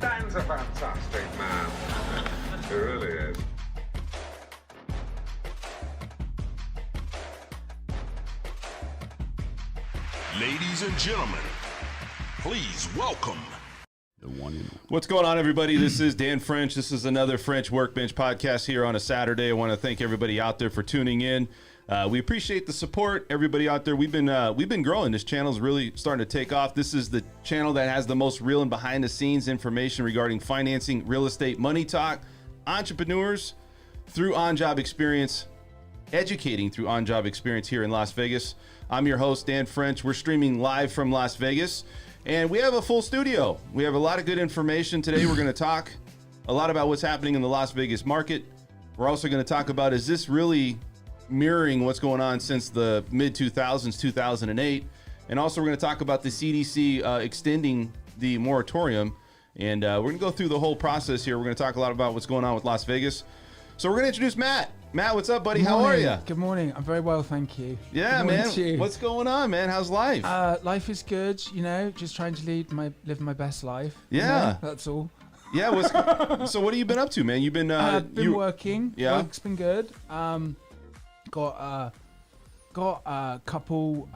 Dan's a fantastic man. He really is. Ladies and gentlemen, please welcome the one and only. What's going on, everybody? This is Dan French. This is another French Workbench podcast here on a Saturday. I want to thank everybody out there for tuning in. We appreciate the support, everybody out there. We've been growing. This channel is really starting to take off. This is the channel that has the most real and behind the scenes information regarding financing, real estate, money talk, entrepreneurs through on-job experience, educating through on-job experience here in Las Vegas. I'm your host, Dan French. We're streaming live from Las Vegas, and we have a full studio. We have a lot of good information today. We're going to talk a lot about what's happening in the Las Vegas market. We're also going to talk about, is this really mirroring what's going on since the mid-2000s, 2008? And also we're going to talk about the CDC extending the moratorium, and we're going to go through the whole process here. We're going to talk a lot about what's going on with Las Vegas. So we're going to introduce Matt. Matt, what's up, buddy? How are you? Good morning. I'm very well, thank you. Yeah, man. What's going on, man? How's life? Life is good, you know, just trying to live my best life. Yeah. You know, that's all. Yeah. So what have you been up to, man? You've been working. Yeah. Work's been good. Got a couple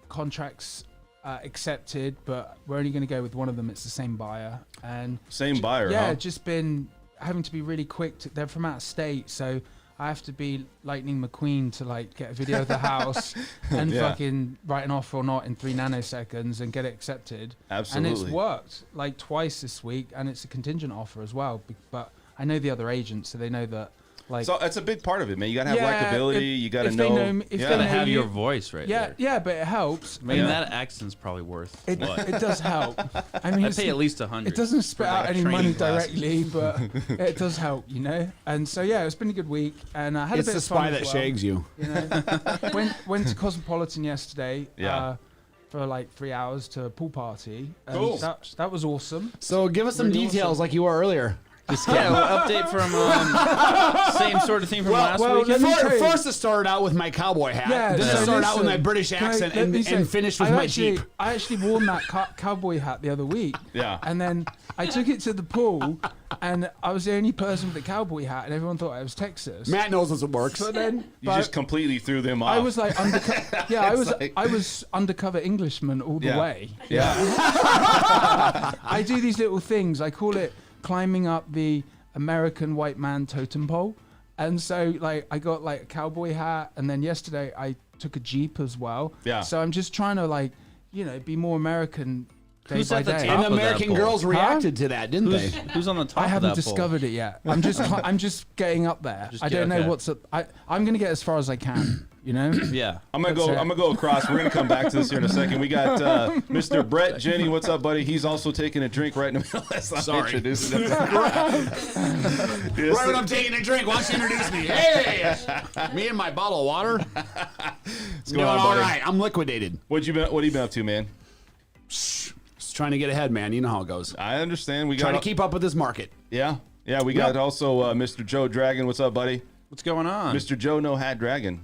contracts accepted, but we're only going to go with one of them. It's the same buyer. And same buyer, yeah, huh? just been having to be really quick. They're from out of state, so I have to be Lightning McQueen to like get a video of the house and fucking write an offer or not in 3 nanoseconds and get it accepted. Absolutely. And it's worked like twice this week, and it's a contingent offer as well. But I know the other agents, so they know that. Like, so that's a big part of it, man. You gotta have likability. You gotta know. You gotta have your voice right there. Yeah, but it helps. I mean, that accent's probably worth it. What? It does help. I mean, I pay at least $100. It doesn't spit out any money directly, but it does help, you know. And so yeah, it's been a good week, and I had a bit of fun. It's the spy that shags you. You know, went to Cosmopolitan yesterday. Yeah. For like 3 hours to a pool party. Cool. That was awesome. So give us some Really details awesome. like you were earlier. Yeah, well, update from same sort of thing from last week. First it started out with my cowboy hat. Yeah, then so it started out with my listen, British accent and finished with my Jeep. I actually worn that cowboy hat the other week. Yeah. And then I took it to the pool, and I was the only person with the cowboy hat, and everyone thought I was Texas. Matt knows this works. But then You just completely threw them off. I was like undercover. Yeah, I was undercover Englishman all the way. Yeah. I do these little things. I call it climbing up the American white man totem pole. And so like I got like a cowboy hat, and then yesterday I took a Jeep as well. Yeah. So I'm just trying to like, you know, be more American day Who's by at the day. top And of that American pole? girls reacted to that, didn't they? Who's on the top I of haven't that pole? discovered it yet. I'm just getting up there. Just I don't know okay. what's up. I'm gonna get as far as I can, you know? Yeah. I'm gonna go across. We're gonna come back to this here in a second. We got Mr. Brett Jenny. What's up, buddy? He's also taking a drink right in the middle. That's not Sorry. introducing him. Right when I'm taking a drink, why don't you introduce me? Hey, me and my bottle of water. What's Doing going on, all buddy? right. I'm liquidated. What have you been up to, man? Just trying to get ahead, man. You know how it goes. I understand. We Trying got to keep up with this market. Yeah. We got also Mr. Joe Dragon. What's up, buddy? What's going on? Mr. Joe No Hat Dragon.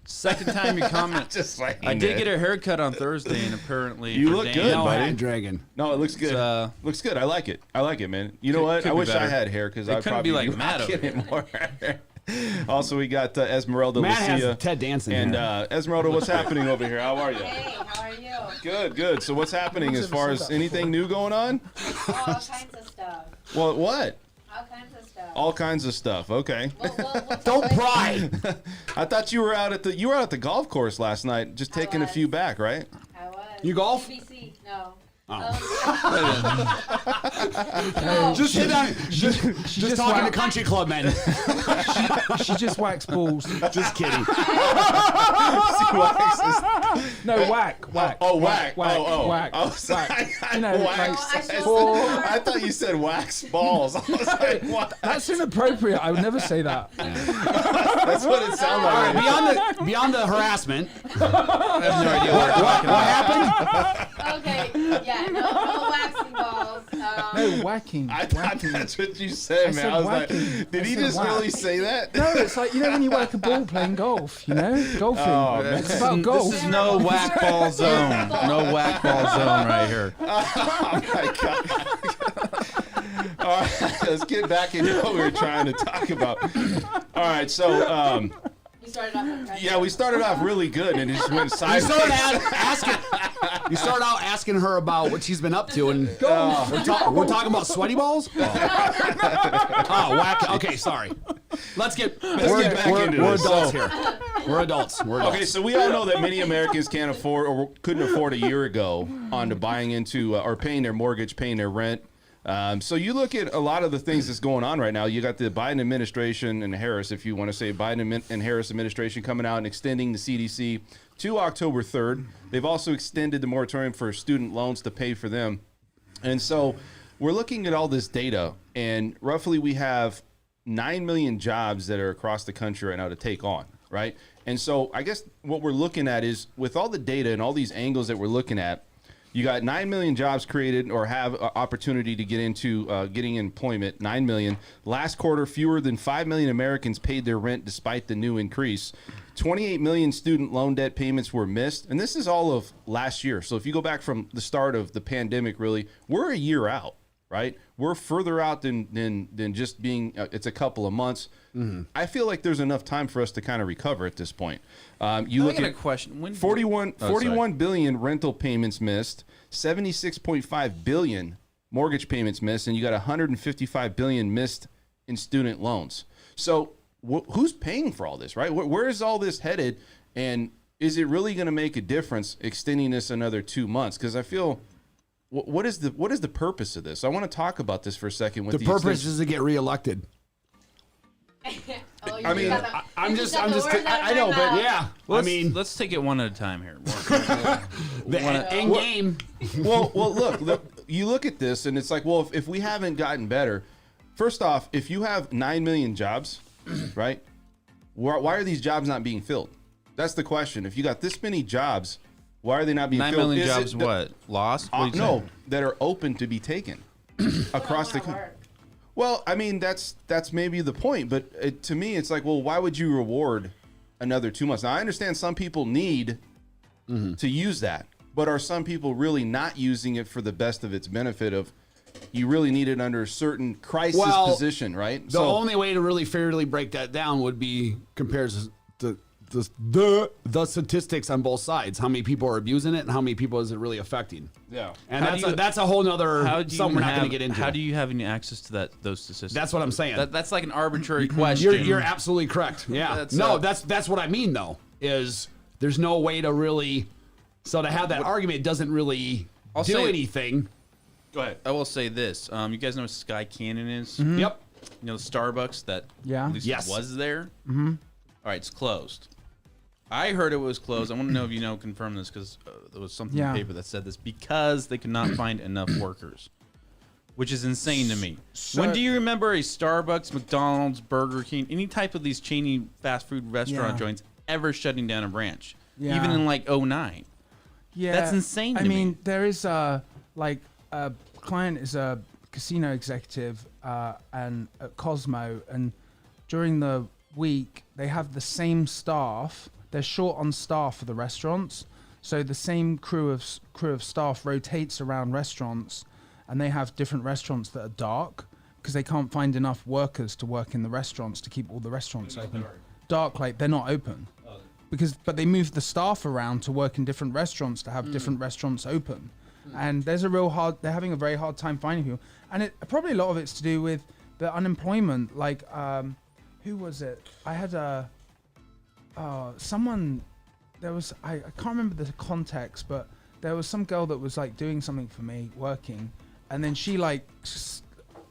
Second time you comment. Just like I did get a haircut on Thursday, and apparently You for look Dan- good, No, buddy. Hat Dragon. No, it looks good. Looks good. I like it, man. You know what? could I be wish I better. had hair because It I couldn't probably be like Matt over rocking it more. Also, we got Esmeralda Matt Lucia has Ted Danson and here. Esmeralda. What's happening over here? How are you? Hey, how are you? Good. So what's happening as far as anything new going on? Oh, all kinds of stuff. Well, what? All kinds of stuff. All kinds of stuff. Okay. Don't pry. I thought you were out at the golf course last night, just taking a was. few back, right? I was. You golf? BBC. No. Just sit down. Just just talking to whacked- country club men. She just waxed balls. Just kidding. No, whack. Oh, whack. Whack. Oh. Whack. Oh, sorry. Whack. I You know, wax. like, I thought you said wax balls. I was like, what? That's inappropriate. I would never say that. That's what it sounded All like. right, beyond the harassment. I have no idea what we're talking about. happened? Okay. Yeah. No waxing balls. No, whacking. I thought Whacking. that's what you said, I man. said I was whacking. like, did I he said just whack. really say that? No, it's like, you know, when you whack a ball playing golf, you know? Golfing. Oh, man. It's about golf. This is no whack ball zone. No whack ball zone right here. Oh my god. All right, let's get back into what we were trying to talk about. All right, so We started off with yeah, we started off really good and it just went You sideways. started out asking her about what she's been up to, and we're talking about sweaty balls. Oh, whack! Okay, sorry. Let's get back into we're this. adults here. We're adults. Okay, so we all know that many Americans can't afford or couldn't afford a year ago on to buying into or paying their mortgage, paying their rent. So you look at a lot of the things that's going on right now. You got the Biden administration and Harris, if you want to say Biden and Harris administration, coming out and extending the CDC to October 3rd. They've also extended the moratorium for student loans to pay for them. And so we're looking at all this data, and roughly we have 9 million jobs that are across the country right now to take on, right? And so I guess what we're looking at is, with all the data and all these angles that we're looking at, you got 9 million jobs created or have opportunity to get into getting employment, 9 million. Last quarter, fewer than 5 million Americans paid their rent despite the new increase. 28 million student loan debt payments were missed. And this is all of last year. So if you go back from the start of the pandemic, really, we're a year out, right? We're further out than just being, it's a couple of months. Mm-hmm. I feel like there's enough time for us to kind of recover at this point. You look I got at a question. When 41 billion rental payments missed, 76.5 billion mortgage payments missed, and you got 155 billion missed in student loans. So who's paying for all this, right? Where is all this headed? And is it really going to make a difference extending this another 2 months? Because I feel, what is the purpose of this? I want to talk about this for a second. With the purpose is to get realected. Oh, I mean, I'm just, I know, but yeah. Let's take it one at a time here. The end game. well, look, you look at this and it's like, well, if we haven't gotten better, first off, if you have 9 million jobs, right, why are these jobs not being filled? That's the question. If you got this many jobs, why are they not being 9 filled? million jobs, what? Lost? What No, that are open to be taken across the country. Well, I mean, that's maybe the point, but to me, it's like, well, why would you reward another 2 months? Now, I understand some people need to use that, but are some people really not using it for the best of its benefit of, you really need it under a certain crisis position, right? The only way to really fairly break that down would be compares the statistics on both sides. How many people are abusing it and how many people is it really affecting? Yeah. And that's a whole nother something we're not going to get into. How do you have any access to those statistics? That's what I'm saying. That's like an arbitrary question. You're absolutely correct. Yeah. That's what I mean though, is there's no way to really, so to have that argument doesn't really do anything. Go ahead. I will say this. You guys know what Sky Canyon is? Mm-hmm. Yep. You know, Starbucks that at least was there? Mm-hmm. All right, it's closed. I heard it was closed. I want to know if you know, confirm this, because there was something in the paper that said this, because they could not find enough workers, which is insane to me. When do you remember a Starbucks, McDonald's, Burger King, any type of these chainy fast food restaurant joints ever shutting down a branch? Yeah. Even in like 2009. Yeah, That's insane to I mean, me. there is a client is a casino executive and at Cosmo, and during the week they have the same staff. They're short on staff for the restaurants, so the same crew of staff rotates around restaurants, and they have different restaurants that are dark because they can't find enough workers to work in the restaurants to keep all the restaurants open. Dark, like they're not open. But they move the staff around to work in different restaurants to have different restaurants open. And they're having a very hard time finding people. And probably a lot of it's to do with the unemployment. Like, who was it? I had someone, I can't remember the context, but there was some girl that was like doing something for me, working. And then she like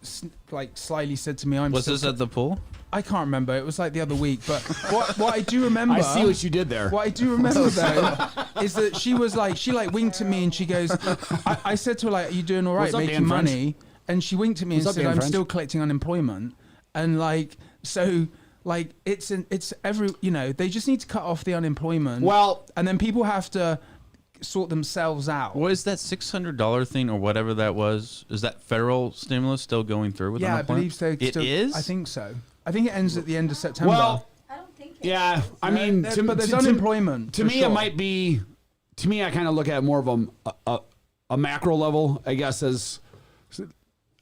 slyly said to me, Was this at the pool? I can't remember. It was like the other week, but what I do remember. I see what you did there. What I do remember though is that she winked at me and she goes, I said to her like, "Are you doing all right, What's up, making Dan money?" And she winked at me and said, "I'm still collecting unemployment." And like, so like it's every, they just need to cut off the unemployment. Well, and then people have to sort themselves out. What is that $600 thing or whatever that was? Is that federal stimulus still going through with Yeah, I unemployment? believe so. It is? I think so. I think it ends at the end of September. Well, I don't think it yeah, I mean, but there's unemployment. To for me, sure. it might be. To me, I kind of look at it more of a macro level, I guess. As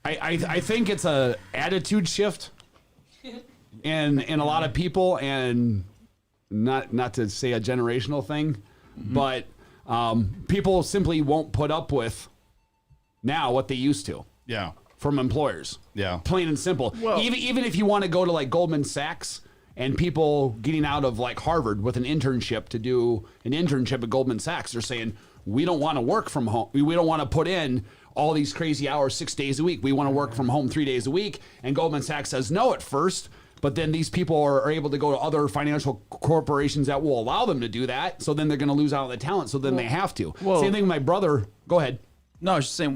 I think it's a attitude shift in a lot of people, and not to say a generational thing, but people simply won't put up with now what they used to. Yeah. From employers. Yeah. Plain and simple. Well, even if you want to go to like Goldman Sachs and people getting out of like Harvard with an internship to do an internship at Goldman Sachs, they're saying, we don't want to work from home. We don't want to put in all these crazy hours 6 days a week. We want to work from home 3 days a week. And Goldman Sachs says no at first, but then these people are able to go to other financial corporations that will allow them to do that. So then they're going to lose out on the talent. So then they have to. Same thing with my brother. Go ahead. No, I was just saying,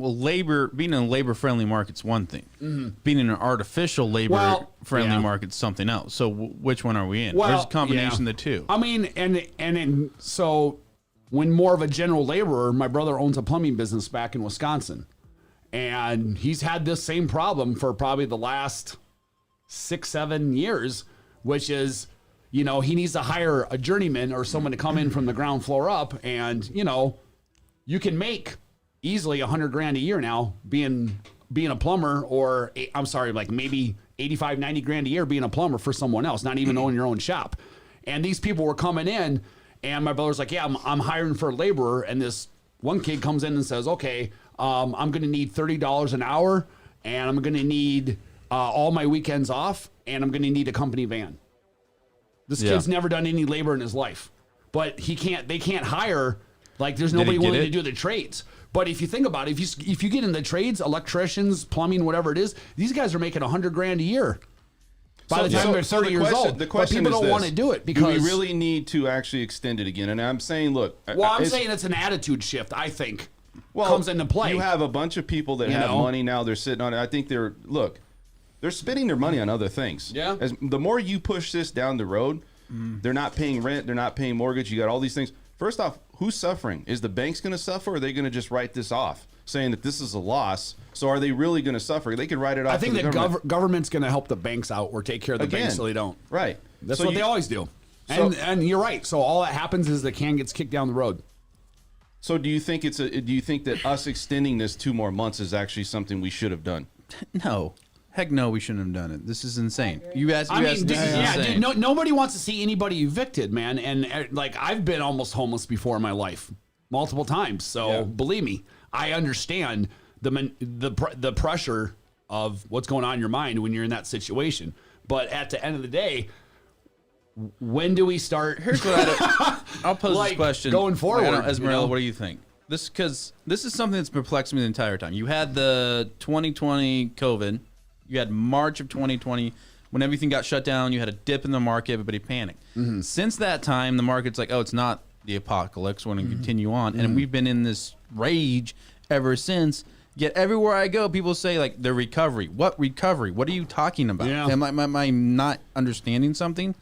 being in a labor-friendly market's one thing. Being in an artificial labor-friendly market's something else. So which one are we in? Well, there's a combination of the two. I mean, so when more of a general laborer, my brother owns a plumbing business back in Wisconsin. And he's had this same problem for probably the last 6-7 years, which is, he needs to hire a journeyman or someone to come in from the ground floor up. And, you can make easily $100,000 a year now being a plumber, or like maybe 85, 90 grand a year being a plumber for someone else, not even owning your own shop. And these people were coming in, and my brother's like, yeah, I'm hiring for a laborer. And this one kid comes in and says, okay, I'm going to need $30 an hour, and I'm going to need all my weekends off, and I'm going to need a company van. This kid's never done any labor in his life, but they can't hire, like there's nobody willing to do the trades. But if you think about it, if you get in the trades, electricians, plumbing, whatever it is, these guys are making $100,000 a year by the time they're 30 years old. The question but people is don't want to do it because do we really need to actually extend it again? And I'm saying, look, I'm saying it's an attitude shift. I think comes into play. You have a bunch of people that have money now. They're sitting on it. I think they're spending their money on other things. Yeah. The more you push this down the road, they're not paying rent. They're not paying mortgage. You got all these things. First off, who's suffering? Is the banks going to suffer, or are they going to just write this off, saying that this is a loss? So are they really going to suffer? They could write it off. I think the government's going to help the banks out or take care of the banks so they don't. Right. That's what they always do. And you're right. So all that happens is the can gets kicked down the road. So do you think that us extending this 2 more months is actually something we should have done? No. Heck no, we shouldn't have done it. This is insane. Dude, nobody wants to see anybody evicted, man. And like I've been almost homeless before in my life, multiple times. So believe me, I understand the pressure of what's going on in your mind when you're in that situation. But at the end of the day, when do we start? Here's what I'll pose this question going forward. Esmeralda, what do you think? Because this is something that's perplexed me the entire time. You had the 2020 COVID. You had March of 2020 when everything got shut down. You had a dip in the market. Everybody panicked. Since that time, the market's like, oh, it's not the apocalypse. We're going to continue on. And we've been in this rage ever since. Yet everywhere I go, people say, like, the recovery. What recovery? What are you talking about? Yeah. Am I not understanding something?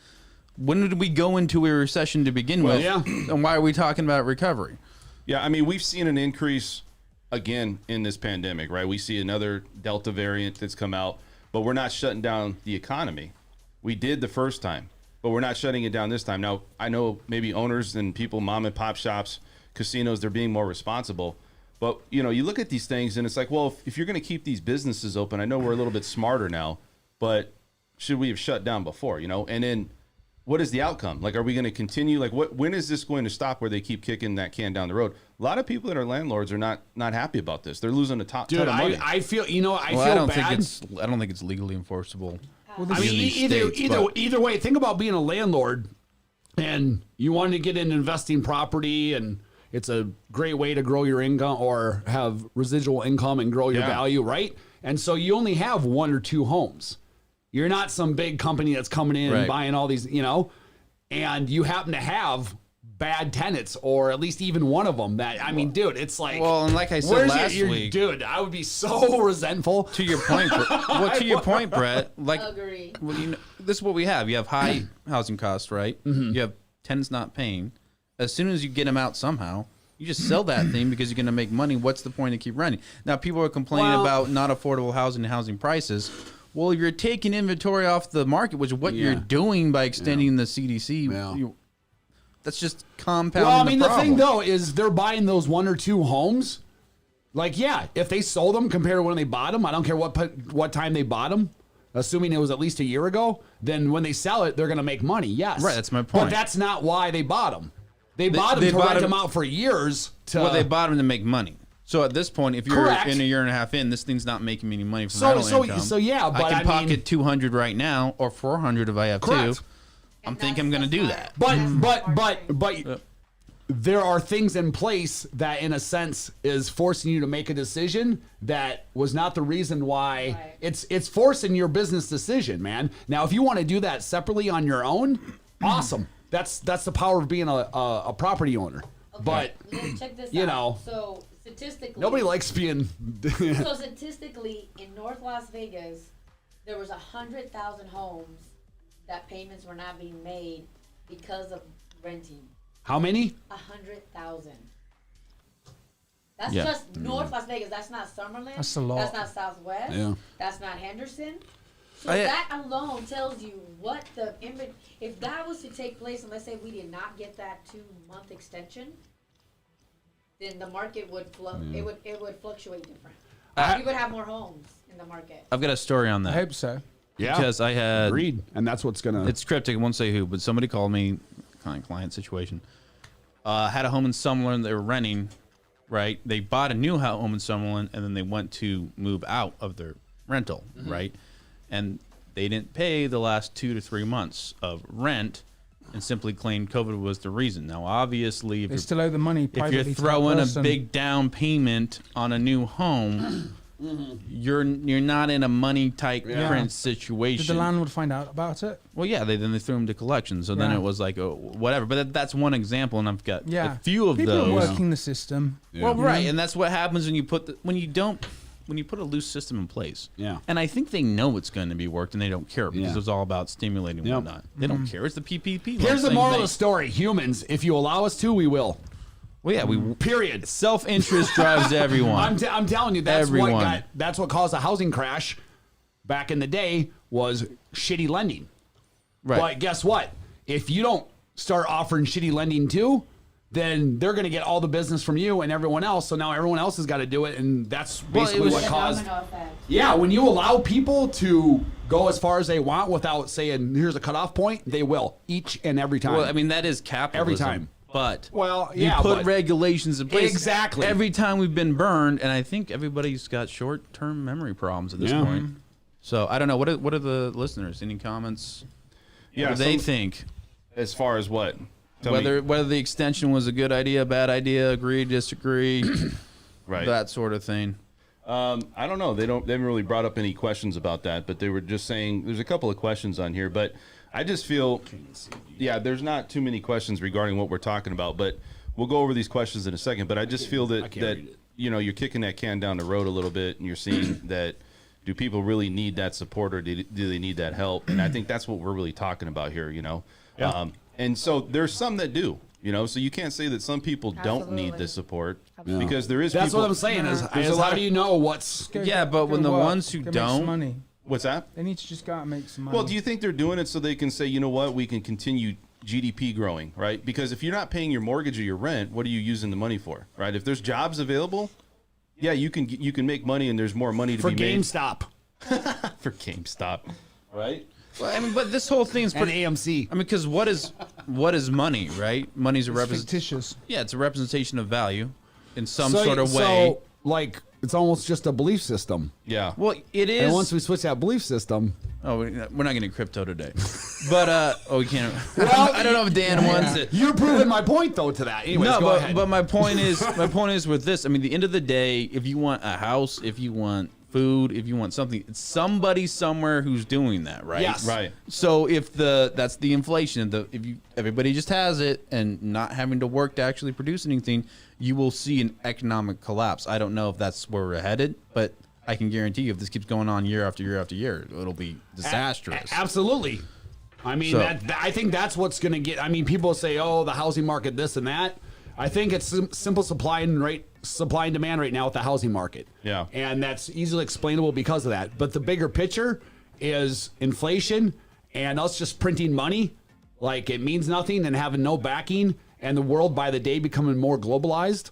When did we go into a recession to begin with? Yeah. And why are we talking about recovery? Yeah, I mean, we've seen an increase again in this pandemic, right? We see another Delta variant that's come out, but we're not shutting down the economy. We did the first time, but we're not shutting it down this time. Now, I know maybe owners and people, mom and pop shops, casinos, they're being more responsible. But, you look at these things and it's like, well, if you're going to keep these businesses open, I know we're a little bit smarter now, but should we have shut down before, And then what is the outcome? Like, are we going to continue? Like, when is this going to stop where they keep kicking that can down the road? A lot of people that are landlords are not happy about this. They're losing a ton of money. I feel, I don't bad. I don't think it's legally enforceable. Well, I mean, either way, think about being a landlord and you want to get in investing property and it's a great way to grow your income or have residual income and grow your value, right? And so you only have 1 or 2 homes. You're not some big company that's coming in and buying all these, and you happen to have bad tenants or at least even one of them that, I mean, dude, it's like. Well, and like I said last week. Dude, I would be so resentful. To your point, Brett, like, Agree. well, this is what we have. You have high housing costs, right? You have tenants not paying. As soon as you get them out somehow, you just sell that thing because you're going to make money. What's the point to keep renting? Now, people are complaining about not affordable housing and housing prices. Well, if you're taking inventory off the market, which is what you're doing by extending the CDC, that's just compounding. Well, I mean, the thing though is they're buying those 1 or 2 homes Like, yeah, if they sold them compared to when they bought them, I don't care what time they bought them, assuming it was at least a year ago, then when they sell it, they're going to make money. Yes. Right, that's my point. But that's not why they bought them. They bought them to rent them out for years. Well, they bought them to make money. So at this point, if you're Correct. in a year and a half in, this thing's not making me any money from rental income. So yeah, but I can pocket 200 right now or 400 if I have Correct. two. I'm thinking I'm going to do that. But there are things in place that, in a sense, is forcing you to make a decision that was not the reason why. Right. It's forcing your business decision, man. Now, if you want to do that separately on your own, awesome. That's the power of being a property owner. Okay, But check this you out. know, So statistically, nobody likes being. So statistically, in North Las Vegas, there was 100,000 homes that payments were not being made because of renting. How many? 100,000. That's Yeah. just North Las Vegas. That's not Summerlin. That's a lot. That's not Southwest. Yeah. That's not Henderson. So I- that alone tells you what the if that was to take place, and let's say we did not get that 2-month extension, then the market would it would fluctuate different. We would have more homes in the market. I've got a story on I that. hope so. Yeah. Because I had... Agreed. And that's what's gonna. It's cryptic. I won't say who, but somebody called me, client situation. Had a home in Summerlin they were renting, right? They bought a new home in Summerlin, and then they went to move out of their rental, right? And they didn't pay the last 2 to 3 months of rent and simply claimed COVID was the reason. Now, obviously, They still owe the money if privately you're to that throwing a person. big down payment on a new home, you're not in a money tight print situation. Did the landlord find out about it? Well, yeah, then they threw him to collection. So then Yeah. it was like, oh, whatever. But that's one example, and I've got Yeah. a few of People those. are working the system. Well, right, and that's what happens when you put when you put a loose system in place. Yeah. And I think they know it's going to be worked, and they don't care because Yeah. it's all about stimulating Yep. whatnot. They don't care. It's the PPP. Here's the same moral of thing. the story: humans, if you allow us to, we will. Well, yeah, we Period. self-interest drives everyone. I'm telling you, that's Everyone. that's what caused the housing crash back in the day was shitty lending. Right. But guess what? If you don't start offering shitty lending too, then they're going to get all the business from you and everyone else. So now everyone else has got to do it, and that's basically was- what caused. Domino effect. Yeah, when you allow people to go as far as they want without saying here's a cutoff point, they will each and every time. Well, I mean, that is capitalism. Every time. But Well, you yeah, put but- regulations in place. Exactly. Every time we've been burned, and I think everybody's got short-term memory problems at this Yeah. point. So I don't know. What are the listeners? Any comments? Yeah, What do they some- think? As far as what? Tell me. Whether the extension was a good idea, bad idea, agree, disagree, Right. that sort of thing. I don't know. They haven't really brought up any questions about that, but they were just saying there's a couple of questions on here, but I just feel, yeah, there's not too many questions regarding what we're talking about, but we'll go over these questions in a second. But I just feel that read it. you're kicking that can down the road a little bit, and you're seeing that do people really need that support, or do they need that help? And I think that's what we're really talking about here. Yeah. And so there's some that do. So you can't say that some people don't need Absolutely. the support Absolutely. because there is. that's people, what I'm saying is There's a lot how of- do you know what's Yeah, but when the work, ones who go make some don't- money. What's that? They need to just go out and make some money. Well, do you think they're doing it so they can say, you know what, we can continue GDP growing, right? Because if you're not paying your mortgage or your rent, what are you using the money for, right? If there's jobs available, yeah, you can make money, and there's more money to for be made GameStop for GameStop, right? Well, I mean, but this whole thing's and pretty. AMC. I mean, because what is money, right? Money's a it's representation. fictitious. Yeah, it's a representation of value in some sort of way. So, like, it's almost just a belief system. Yeah. Well, it is. And once we switch that belief system, Oh, we're not getting crypto today, but we can't. Well, I don't know if Dan wants it. you're proving my point though to that. Anyways, No, go ahead. but my point is with this. I mean, the end of the day, if you want a house, if you want food, if you want something, it's somebody somewhere who's doing that, right? Yes. Right. So if that's the inflation, if everybody just has it and not having to work to actually produce anything, you will see an economic collapse. I don't know if that's where we're headed, but I can guarantee you, if this keeps going on year after year after year, it'll be disastrous. Absolutely. I mean, So- I think that's what's going to get. I mean, people say, "Oh, the housing market, this and that." I think it's simple supply and demand right now with the housing market. Yeah. and that's easily explainable because of that. But the bigger picture is inflation and us just printing money, like it means nothing, and having no backing, and the world by the day becoming more globalized.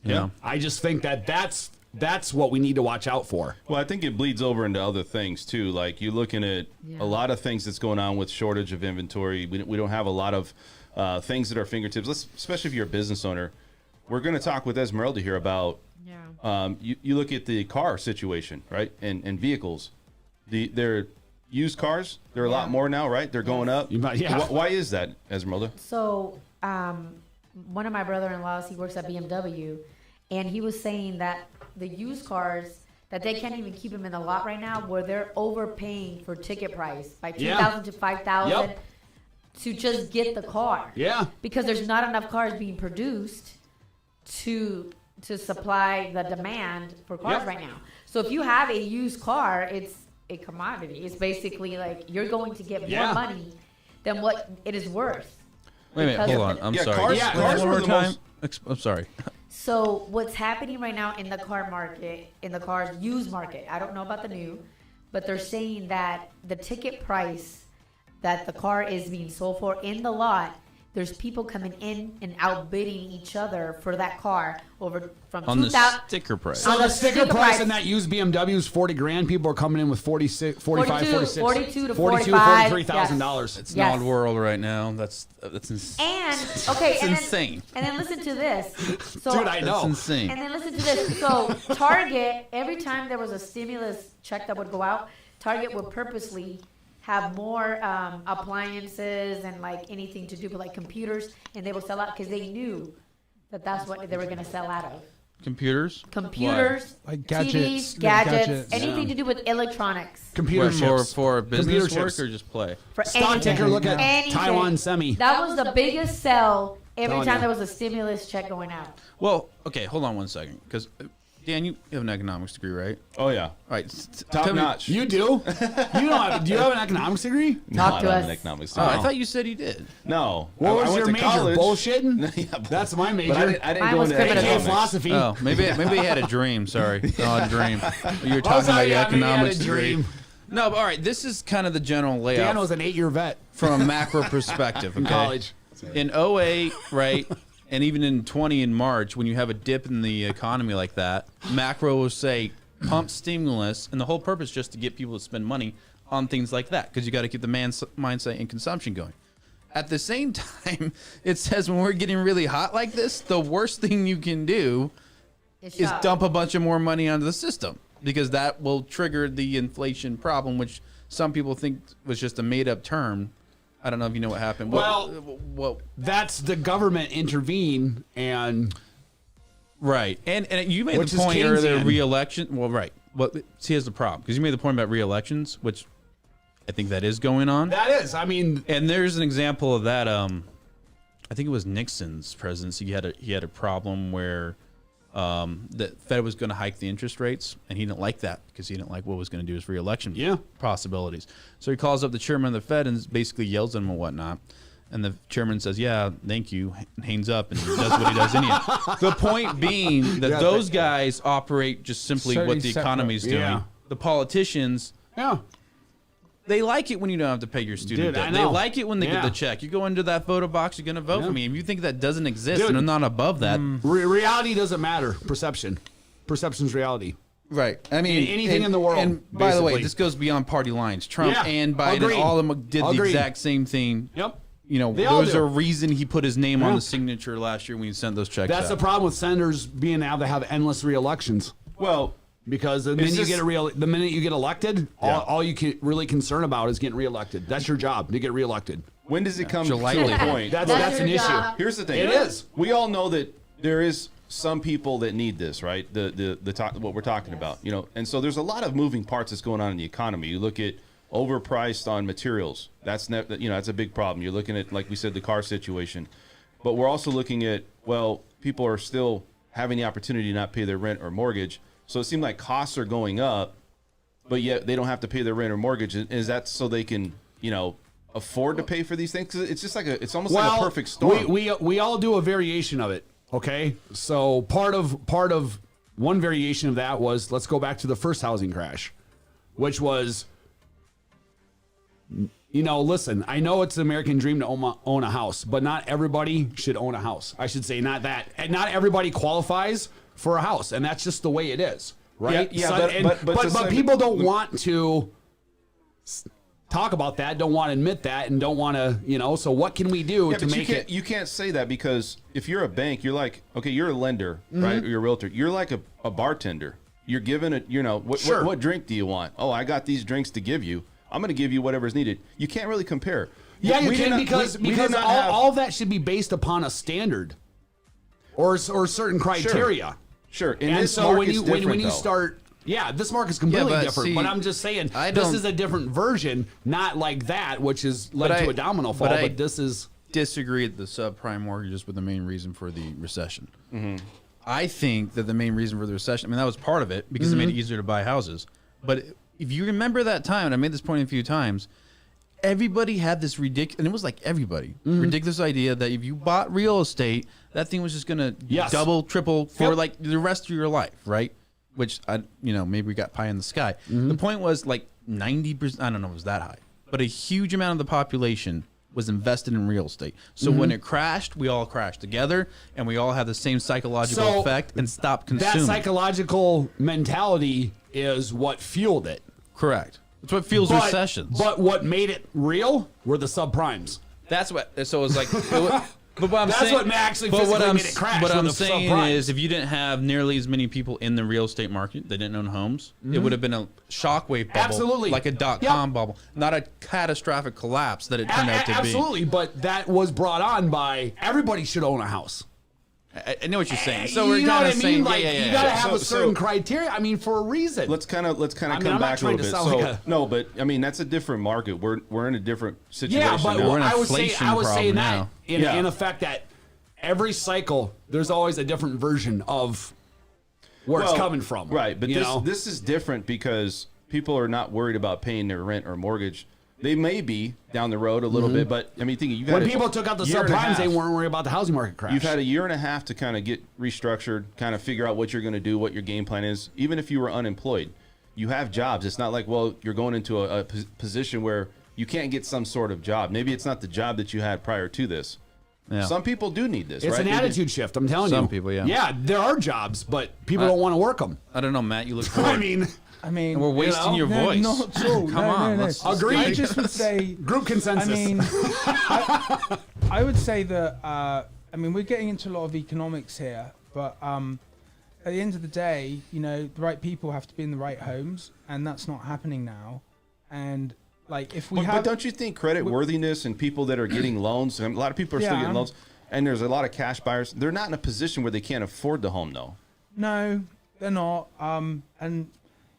Yeah. I just think that's what we need to watch out for. Well, I think it bleeds over into other things too. Like you're looking at a lot of things that's going on with shortage of inventory. We don't have a lot of things at our fingertips. Especially if you're a business owner. We're going to talk with Esmeralda here about. You look at the car situation, right, and vehicles. They're used cars. They're a lot more now, right? They're going up. Why is that, Esmeralda? So, one of my brother-in-laws, he works at BMW, and he was saying that the used cars, that they can't even keep them in the lot right now, where they're overpaying for ticket price by $2,000 to $5,000 to just get the car. Yeah. Because there's not enough cars being produced to supply the demand for cars right now. So if you have a used car, it's a commodity. It's basically like you're going to get more money than what it is worth. Wait a minute, hold on. I'm sorry. Cars one more time. I'm sorry. So what's happening right now in the car market, in the cars used market, I don't know about the new, but they're saying that the ticket price that the car is being sold for in the lot, there's people coming in and outbidding each other for that car over from on 2000 the sticker price. So the sticker price on that used BMW is $40,000. People are coming in with 46, 45, 46, 42 to 45, $43,000. It's an odd world right now. That's insane. And okay, it's insane. And then listen to this. So, Dude, I know. That's insane. And then listen to this. So Target, every time there was a stimulus check that would go out, Target would purposely have more appliances and like anything to do with like computers, and they would sell out because they knew that that's what they were going to sell out of. Computers, like gadgets, gadgets, TVs, gadgets, anything to do with electronics. Computer chips. for business Computer work chips. or just play. For Stock anything. ticker, look at Anything. Taiwan Semi. That was the biggest sell every Telling time you. there was a stimulus check going out. Well, okay, hold on one second, because Dan, you have an economics degree, right? Oh yeah, All right, top tell me- notch. You do? You don't do you have an economics degree? No, Talk I to don't have us. an economics Oh, I degree. thought you said he did. No. What I was went your to major? college. Bullshitting? Yeah, but- That's my major. But I didn't Mine go was into criminal. AKA economics. philosophy. Oh, maybe he had a dream. Sorry, a dream. You were talking Oh, about sorry, your yeah, maybe I had economics a degree. dream. No, but all right. This is kind of the general layout Dan was an 8-year vet from a macro perspective. in Okay? college. In 08, right, and even in 20 in March, when you have a dip in the economy like that, macro will say pump stimulus, and the whole purpose is just to get people to spend money on things like that, because you got to keep the mindset and consumption going. At the same time, it says when we're getting really hot like this, the worst thing you can do is dump a bunch of more money onto the system, because that will trigger the inflation problem, which some people think was just a made-up term. I don't know if you know what happened. Well, that's the government intervene and right, and you made Which the is point earlier, Keynesian. re-election. Well, right. Well, see, here's the problem, because you made the point about re-elections, which I think that is going on. that is, I mean, And there's an example of that. I think it was Nixon's presidency. He had a problem where the Fed was going to hike the interest rates, and he didn't like that because he didn't like what was going to do his re-election possibilities. So he calls up the chairman of the Fed and basically yells at him and whatnot. And the chairman says, "Yeah, thank you," and hangs up and does what he does anyway. The point being that those guys operate just simply what the economy's doing. Yeah. The politicians, yeah. they like it when you don't have to pay your student Dude, I debt. They know. like it when they get Yeah. the check. You go into that photo box, you're going to vote for me. If you think that doesn't exist Dude. and I'm not above that. Reality doesn't matter. Perception's reality. Right. I mean, Anything in the world, And by the way, basically. this goes beyond party lines. Trump Yeah. and Biden, Agreed. all of them did the Agreed. exact same thing. Yep. You know, They there all was do. a reason he put his name on Yeah. the signature last year when he sent those checks That's the out. problem with senators being able to have endless re-elections. Well, Because the minute this- the minute you get elected, Yeah. all you can really concern about is getting reelected. That's your job, to get reelected. when does it come to July a 8th. point? That's an your issue. job. Here's the thing. It is. We all know that there is some people that need this, right? What we're talking about, you know. And so there's a lot of moving parts that's going on in the economy. You look at overpriced on materials. That's that's a big problem. You're looking at, like we said, the car situation. But we're also looking at, well, people are still having the opportunity to not pay their rent or mortgage. So it seems like costs are going up, but yet they don't have to pay their rent or mortgage. Is that so they can, afford to pay for these things? 'Cause it's just like it's almost like a perfect storm. We all do a variation of it. Okay, so part of one variation of that was, let's go back to the first housing crash, which was, listen, I know it's an American dream to own a house, but not everybody should own a house. I should say not that. And not everybody qualifies for a house, and that's just the way it is, right? But people don't want to talk about that, don't want to admit that, and don't want to, so what can we do to make it? You can't say that because if you're a bank, you're like, okay, you're a lender, right? Or you're a realtor. You're like a bartender. You're given it, what drink do you want? Oh, I got these drinks to give you. I'm going to give you whatever's needed. You can't really compare. Yeah, you can because all that should be based upon a standard or certain criteria. Sure. And so when you start, this market's completely different. See, but I'm just saying this is a different version, not like that, which has led to a domino fall. But this is disagree that the subprime mortgages were the main reason for the recession. I think that the main reason for the recession, that was part of it because it made it easier to buy houses. But if you remember that time, and I made this point a few times, everybody had this ridiculous, and it was like everybody, ridiculous idea that if you bought real estate, that thing was just going to double, triple for like the rest of your life, right? Which, maybe we got pie in the sky. The point was like 90%, I don't know if it was that high, but a huge amount of the population was invested in real estate. So when it crashed, we all crashed together, and we all had the same psychological effect and stopped consuming. That psychological mentality is what fueled it. Correct. It's what fuels recessions. But what made it real were the subprimes. That's what. So it was like. But what I'm That's saying, what actually physically made it crash. What I'm saying is, if you didn't have nearly as many people in the real estate market, they didn't own homes, it would have been a shockwave bubble, absolutely, like a .com bubble, not a catastrophic collapse that it turned out to be. Absolutely, but that was brought on by everybody should own a house. I know what you're saying. So we're you know kind what of I mean? saying, Like, you got to have a certain criteria. For a reason. Let's kind of come back a little bit. No, but that's a different market. We're in a different situation. Yeah, but now. I was saying that in effect that every cycle there's always a different version of where it's coming from. Right, but this is different because people are not worried about paying their rent or mortgage. They may be down the road a little bit, but you got when people took out the subprimes, they weren't worried about the housing market crash. You've had a year and a half to kind of get restructured, kind of figure out what you're going to do, what your game plan is. Even if you were unemployed, you have jobs. It's not like, you're going into a position where you can't get some sort of job. Maybe it's not the job that you had prior to this. Yeah. Some people do need this. It's right? an attitude shift. I'm telling you. Some people, yeah. Yeah, there are jobs, but people don't want to work them. I don't know, Matt. You look bored. I mean, we're wasting your voice. Not at all. Come on. Let's agree. I just would say group consensus. I would say that we're getting into a lot of economics here, but at the end of the day, the right people have to be in the right homes, and that's not happening now. And if we but don't you think credit worthiness and people that are getting loans? A lot of people are still getting loans, and there's a lot of cash buyers. They're not in a position where they can't afford the home, though. No, they're not. And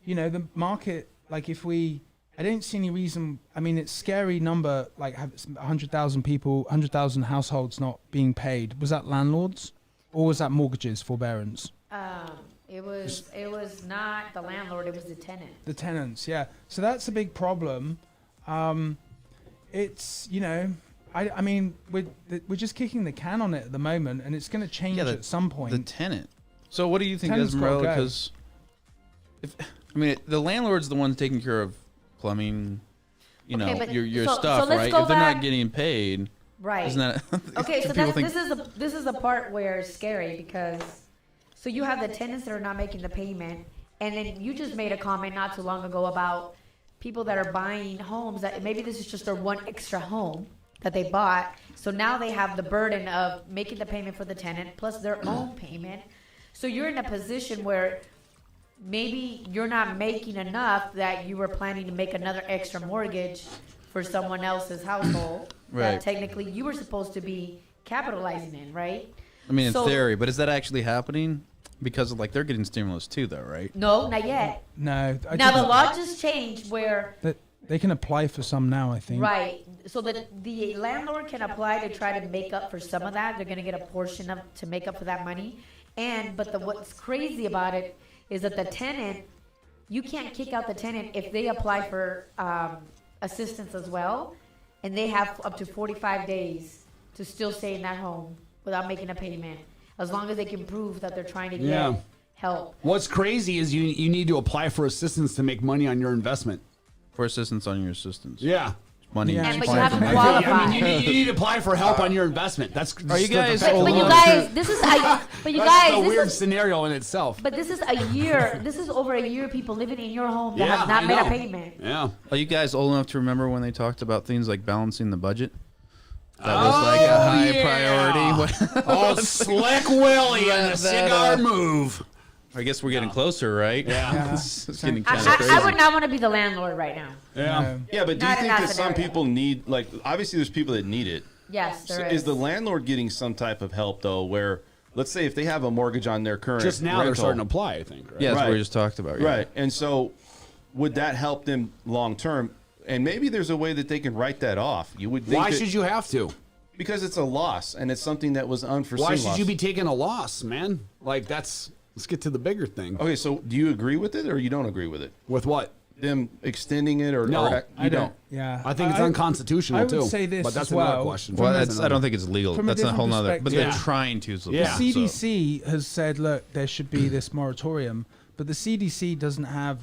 the market, I don't see any reason. It's a scary number, have 100,000 people, 100,000 households not being paid. Was that landlords or was that mortgages, forbearance? It was not the landlord, it was the tenant. The tenants, yeah. So that's a big problem. It's, we're just kicking the can on it at the moment, and it's going to change at some point. The tenant. So what do you think, Esmeralda? Because the landlord's the one taking care of plumbing, your stuff, right? If they're not getting paid, right? Isn't that okay? So this is the part where it's scary because you have the tenants that are not making the payment, and then you just made a comment not too long ago about people that are buying homes that maybe this is just their one extra home that they bought, so now they have the burden of making the payment for the tenant plus their own payment. So you're in a position where maybe you're not making enough that you were planning to make another extra mortgage for someone else's household that technically you were supposed to be capitalizing in, right? In theory, but is that actually happening? Because of they're getting stimulus too, though, right? No, not yet. No. Now the law just changed where they can apply for some now, I think. Right. So that the landlord can apply to try to make up for some of that. They're going to get a portion to make up for that money. But what's crazy about it is that the tenant, you can't kick out the tenant if they apply for assistance as well, and they have up to 45 days to still stay in that home without making a payment, as long as they can prove that they're trying to get help. What's crazy is you need to apply for assistance to make money on your investment. For assistance on your assistance. Yeah. money. Yeah, but you applying have for to money. qualify. I mean, you need to apply for help on your investment. That's Are you guys But old you enough guys, to- this is but you That's guys, a this weird is scenario in itself. but this is a year. This is over a year. People living in your home that have I not made a know. payment. Yeah. Are you guys old enough to remember when they talked about things like balancing the budget? That was like a high priority. Oh, Slick Willie and the That, cigar move. I guess we're getting closer, right? Yeah. It's getting kind of crazy. I would not want to be the landlord right now. Yeah. Yeah, but do you Not in think that that some scenario. people need, like, obviously there's people that need it. Yes, So there is the landlord getting some type of help though? Where, let's say, if they have a mortgage on their current Just now rental, they're starting to apply, I think. Right? Yeah, that's what Right. we just talked about. Yeah. right? And so, would that help them long term? And maybe there's a way that they can write that off. You would think Why that- should you have to? Because it's a loss and it's something that was unforeseen. Why should loss. you be taking a loss, man? Like let's get to the bigger thing. Okay, so do you agree with it or you don't agree with it? With what? Them extending it or No, or you don't? Yeah. I think it's unconstitutional I would too. say this but that's as another well. question. Well, That's I don't think it's legal. From a That's a whole different nother. But they're perspective. trying to. So Yeah. The CDC has said, look, there should be this moratorium, but the CDC doesn't have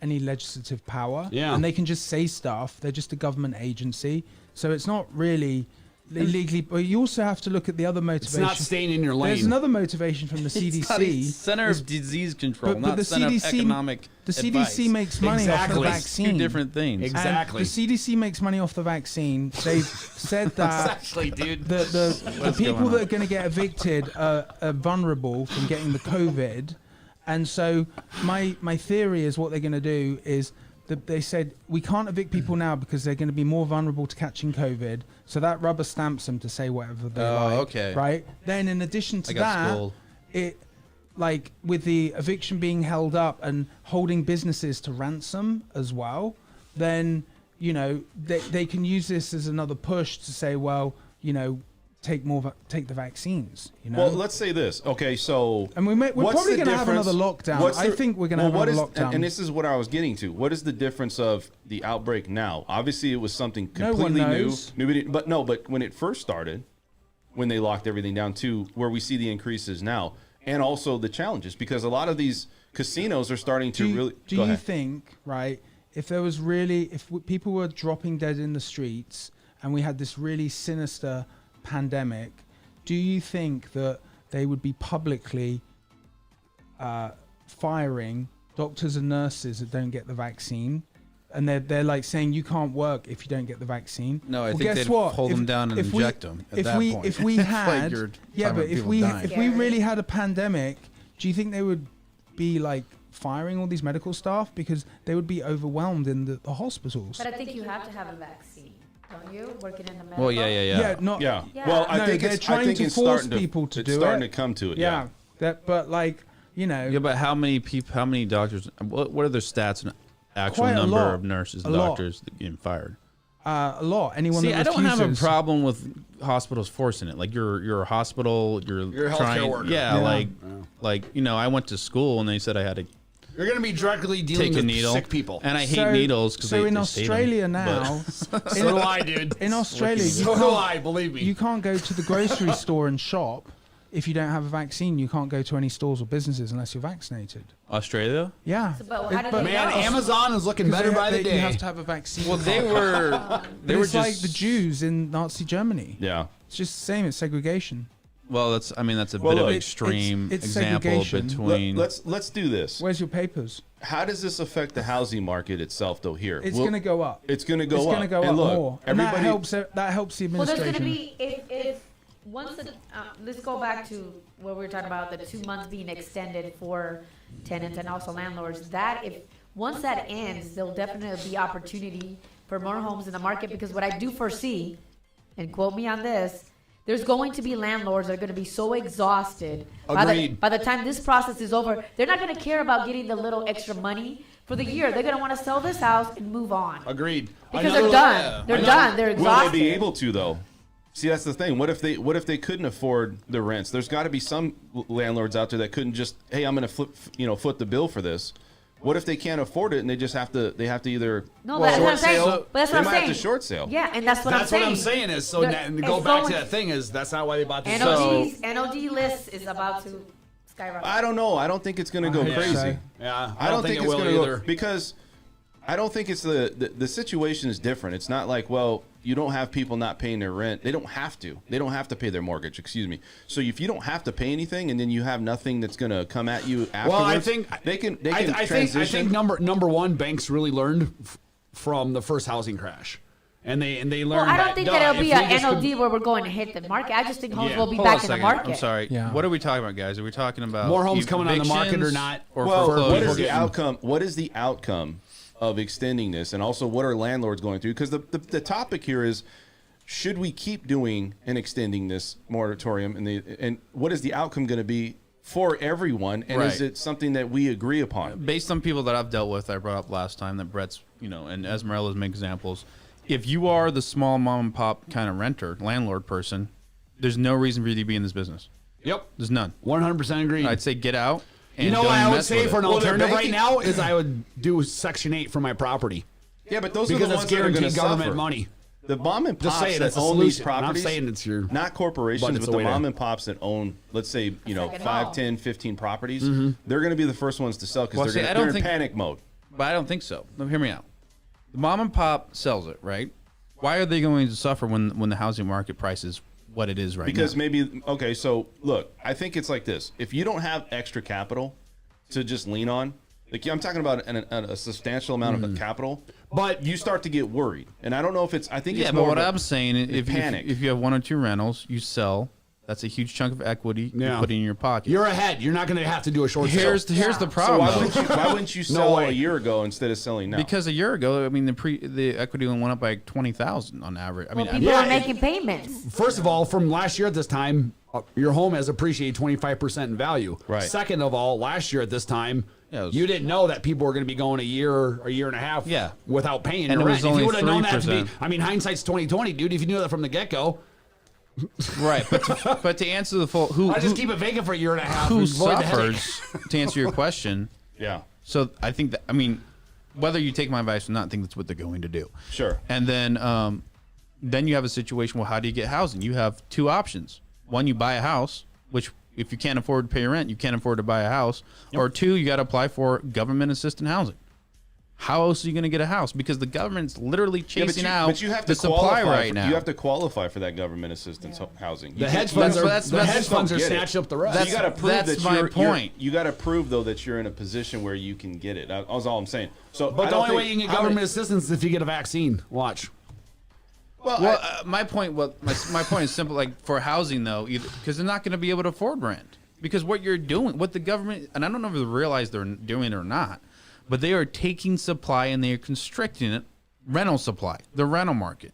any legislative power. Yeah. And they can just say stuff. They're just a government agency. So it's not really legally, but you also have to look at the other it's motivation. not staying in your lane. There's another motivation from the It's not CDC. a Center of Disease Control, but not the Center CDC of Economic The Advice. CDC makes money off the Exactly. vaccine. Two different things. Exactly. And the CDC makes money off the vaccine. They've said that Exactly, dude. the people that are going to get evicted are vulnerable from getting the COVID. And so my theory is what they're going to do is that they said we can't evict people now because they're going to be more vulnerable to catching COVID. So that rubber stamps them to say whatever they like. Okay. Right? Then in addition to I got that, schooled. it like with the eviction being held up and holding businesses to ransom as well, then, you know, they can use this as another push to say, well, you know, take the vaccines, you know. Well, let's say this. Okay, so And we're what's probably the going to have difference- another lockdown. what's I the- think we're going to have what another is- lockdown. And this is what I was getting to. What is the difference of the outbreak now? Obviously, it was something No one completely knows. new. But when it first started, when they locked everything down to where we see the increases now, and also the challenges, because a lot of these casinos are starting to really. Do Go you ahead. think, right, if people were dropping dead in the streets and we had this really sinister pandemic, do you think that they would be publicly firing doctors and nurses that don't get the vaccine? And they're like saying you can't work if you don't get the vaccine. No, I Well, think guess they'd what? hold them down and we- inject them at if that we point. if we It's like had you're yeah, talking but about if people we dying. if we really had a pandemic, do you think they would be like firing all these medical staff because they would be overwhelmed in the hospitals? But I think you have to have a vaccine, don't you? Working in the medical. Well, yeah. Not Yeah. Yeah. Well, I No, think they're it's trying I think to it's force starting people to it's do starting it. to come to it. yeah. But like, you know, Yeah, but how many people? How many doctors? What are their stats and actual Quite a number lot. of nurses A and lot. doctors that getting fired? a lot. Anyone See, that I don't have a refuses- problem with hospitals forcing it. Like you're a hospital, You're a healthcare trying, worker. Yeah, Yeah. like you know, I went to school and they said I had to You're going to be directly dealing take a with needle, sick people. and I hate needles because So they in just hate 'em. Australia But- now, so do I, dude. in Australia, you So do can't, I, believe me. you can't go to the grocery store and shop if you don't have a vaccine. You can't go to any stores or businesses unless you're vaccinated. Australia? Yeah. But how did they Man, know? Amazon is looking better by the You day. have to have a vaccine. Well, they were It's just like the Jews in Nazi Germany. Yeah. It's just the same. It's segregation. Well, that's a Well, bit of look, an it's- extreme it's example segregation. between. Let's do this. Where's your papers? How does this affect the housing market itself, though? Here, It's Well, going to go up. It's going to go It's up. going to go And up look, more, and that everybody- helps the Well, there's administration. going to be if once the let's go back to what we were talking about, the 2 months being extended for tenants and also landlords. That if once that ends, there'll definitely be opportunity for more homes in the market, because what I do foresee, and quote me on this, there's going to be landlords that are going to be so exhausted Agreed. by the time this process is over. They're not going to care about getting the little extra money for the year. They're going to want to sell this house and move on Agreed. because they're done. They're done. They're Will exhausted. they be able to though? See, that's the thing. What if they couldn't afford the rents? There's got to be some landlords out there that couldn't just, hey, I'm going to foot the bill for this. What if they can't afford it and they just have to either No, that's what I'm saying. But that's they what I'm might saying. have to short sale. Yeah, and that's what That's I'm what saying. I'm saying is, so They're- and to go it's back going- to that thing is, that's not why they bought the NOD list is about to skyrocket. I don't know. I don't think it's going to go hope crazy. so. Yeah, I don't think it's will going to go either. because I don't think it's the situation is different. It's not like, well, you don't have people not paying their rent. They don't have to. They don't have to pay their mortgage. Excuse me. So if you don't have to pay anything, and then you have nothing that's going to come at you afterwards, Well, I think they can transition. I think number one, banks really learned from the first housing crash. And they learned. Well, I don't think that it'll be an NOD where we're going to hit the market. I just think homes will be Hold on back a in the second. market. I'm sorry. Yeah. What are we talking about, guys? Are we talking about more homes coming on the market or not? Or Well, what is foreclosures? the outcome? What is the outcome of extending this, and also what are landlords going through? Because the topic here is, should we keep doing and extending this moratorium, and what is the outcome going to be for everyone, and is it something that we agree upon? Based on people that I've dealt with, I brought up last time that Brett's, and Esmeralda's main examples. If you are the small mom and pop kind of renter, landlord person, there's no reason for you to be in this business. Yep. There's none. 100% agree. I'd say get out. And You know what don't I would mess say with for it. an alternative right now is I would do Section 8 for my property. Yeah, but those Because are the it's ones that are going to guaranteed government suffer. money. The mom and Just pops saying, that it's a own these solution. properties, I'm saying it's your... not corporations, it's but a the way to- mom and pops that own, let's say, Second 5, home. 10, 15 properties, Mm-hmm. they're going to be the first ones to sell because Well, see, I they're don't in think- panic mode. But I don't think so. No, hear me out. The mom and pop sells it, right? Why are they going to suffer when the housing market price is what it is right Because now? maybe, okay, so look, I think it's like this. If you don't have extra capital to just lean on, like I'm talking about a substantial amount of capital, But you start to get worried. And I don't know if it's, I think Yeah, it's but more what of a- I'm saying, if you have 1 or 2 rentals, you sell. That's a huge chunk of equity you Yeah. put in your pocket. you're ahead. You're not going to have to do a short Here's sale. the So problem. why though. wouldn't you sell way. a year ago instead of selling now? Because a year ago, I mean, the equity only went up by 20,000 on average. I mean, People are making payments. First of all, from last year at this time, your home has appreciated 25% in value. Right. Second of all, last year at this time, Yeah, it was- you didn't know that people were going to be going a year and a half Yeah. without paying And their it rent. was only If you would have known that to be, 3%. I mean, hindsight's 20/20, dude. If you knew that from the get-go, right. But to answer the full, I just keep it vacant for a year and a half. who and avoid the headache. suffers? To answer your question, yeah, so I think that, I mean, whether you take my advice or not, I think that's what they're going to do. sure. And then you have a situation. Well, how do you get housing? You have 2 options. One, you buy a house, which if you can't afford to pay rent, you can't afford to buy a house. Or 2, you got to apply for government assistance housing. How else are you going to get a house? Because the government's literally chasing out but you have the to supply qualify right for, now. You have to qualify for that government assistance housing. You The hedge can't- funds you are gotta- the hedge just funds don't are get it. snatching up the rest. So you got to prove that's that my you're, point. You got to prove though that you're in a position where you can get it. That's all I'm saying. So, But I the don't only way think- you can get how many- government assistance is if you get a vaccine. Watch. Well, my point. Well, my point is simple. Like for housing, though, because they're not going to be able to afford rent. Because what you're doing, what the government, and I don't know if they realize they're doing it or not, but they are taking supply and they are constricting it, rental supply, the rental market,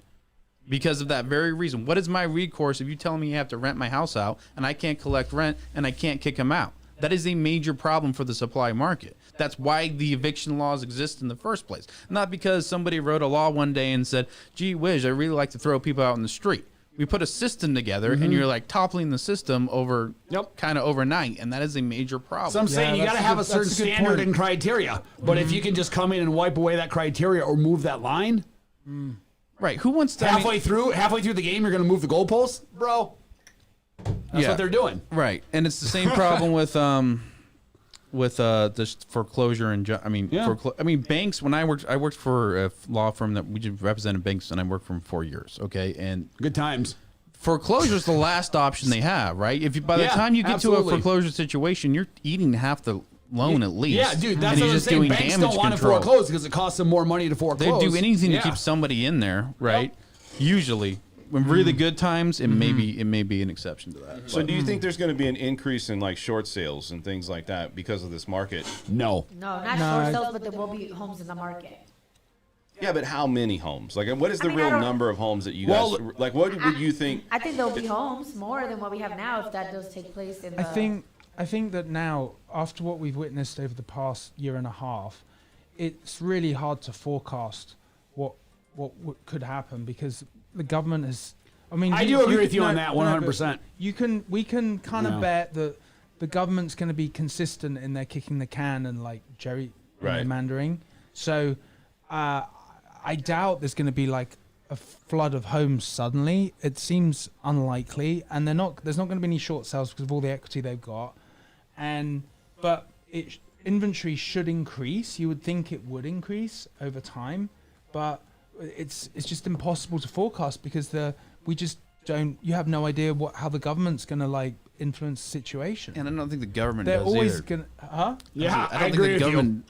because of that very reason. What is my recourse if you tell me you have to rent my house out and I can't collect rent and I can't kick them out? That is a major problem for the supply market. That's why the eviction laws exist in the first place. Not because somebody wrote a law one day and said, gee whiz, I really like to throw people out in the street. We put a system together and you're like toppling the system over kind of overnight. And that is a major problem. So I'm saying you got to have a certain standard and criteria. But if you can just come in and wipe away that criteria or move that line, right. Who wants to halfway through the game, you're going to move the goalposts, bro. That's what they're doing. Right. And it's the same problem with this foreclosure and banks. When I worked for a law firm that we just represented banks, and I worked for them 4 years. Okay, and good times. Foreclosure is the last option they have, right? If you by the time you get to a foreclosure situation, you're eating half the loan at least. Yeah, dude, that's and what you're I'm just saying. doing Banks damage don't want to control. foreclose because it costs them more money to foreclose. They do anything to keep somebody in there, right? Usually, when really good times, it may be an exception to that. So, do you think there's going to be an increase in like short sales and things like that because of this market? No. No, not short sales, but there will be homes in the market. Yeah, but how many homes? Like, what is the real number of homes that you guys like? What would you think? I think there'll be homes more than what we have now if that does take place in the... I think that now, after what we've witnessed over the past year and a half, it's really hard to forecast what could happen because the government has. I mean, I do agree with you on that 100%. We can kind of bet that the government's going to be consistent in their kicking the can and like gerrymandering. So I doubt there's going to be like a flood of homes suddenly. It seems unlikely, and there's not going to be any short sales because of all the equity they've got. But inventory should increase. You would think it would increase over time, but it's just impossible to forecast because we just don't. You have no idea how the government's going to like influence the situation. And I don't think the government They're does always either. going to, huh? Yeah, I don't think the government.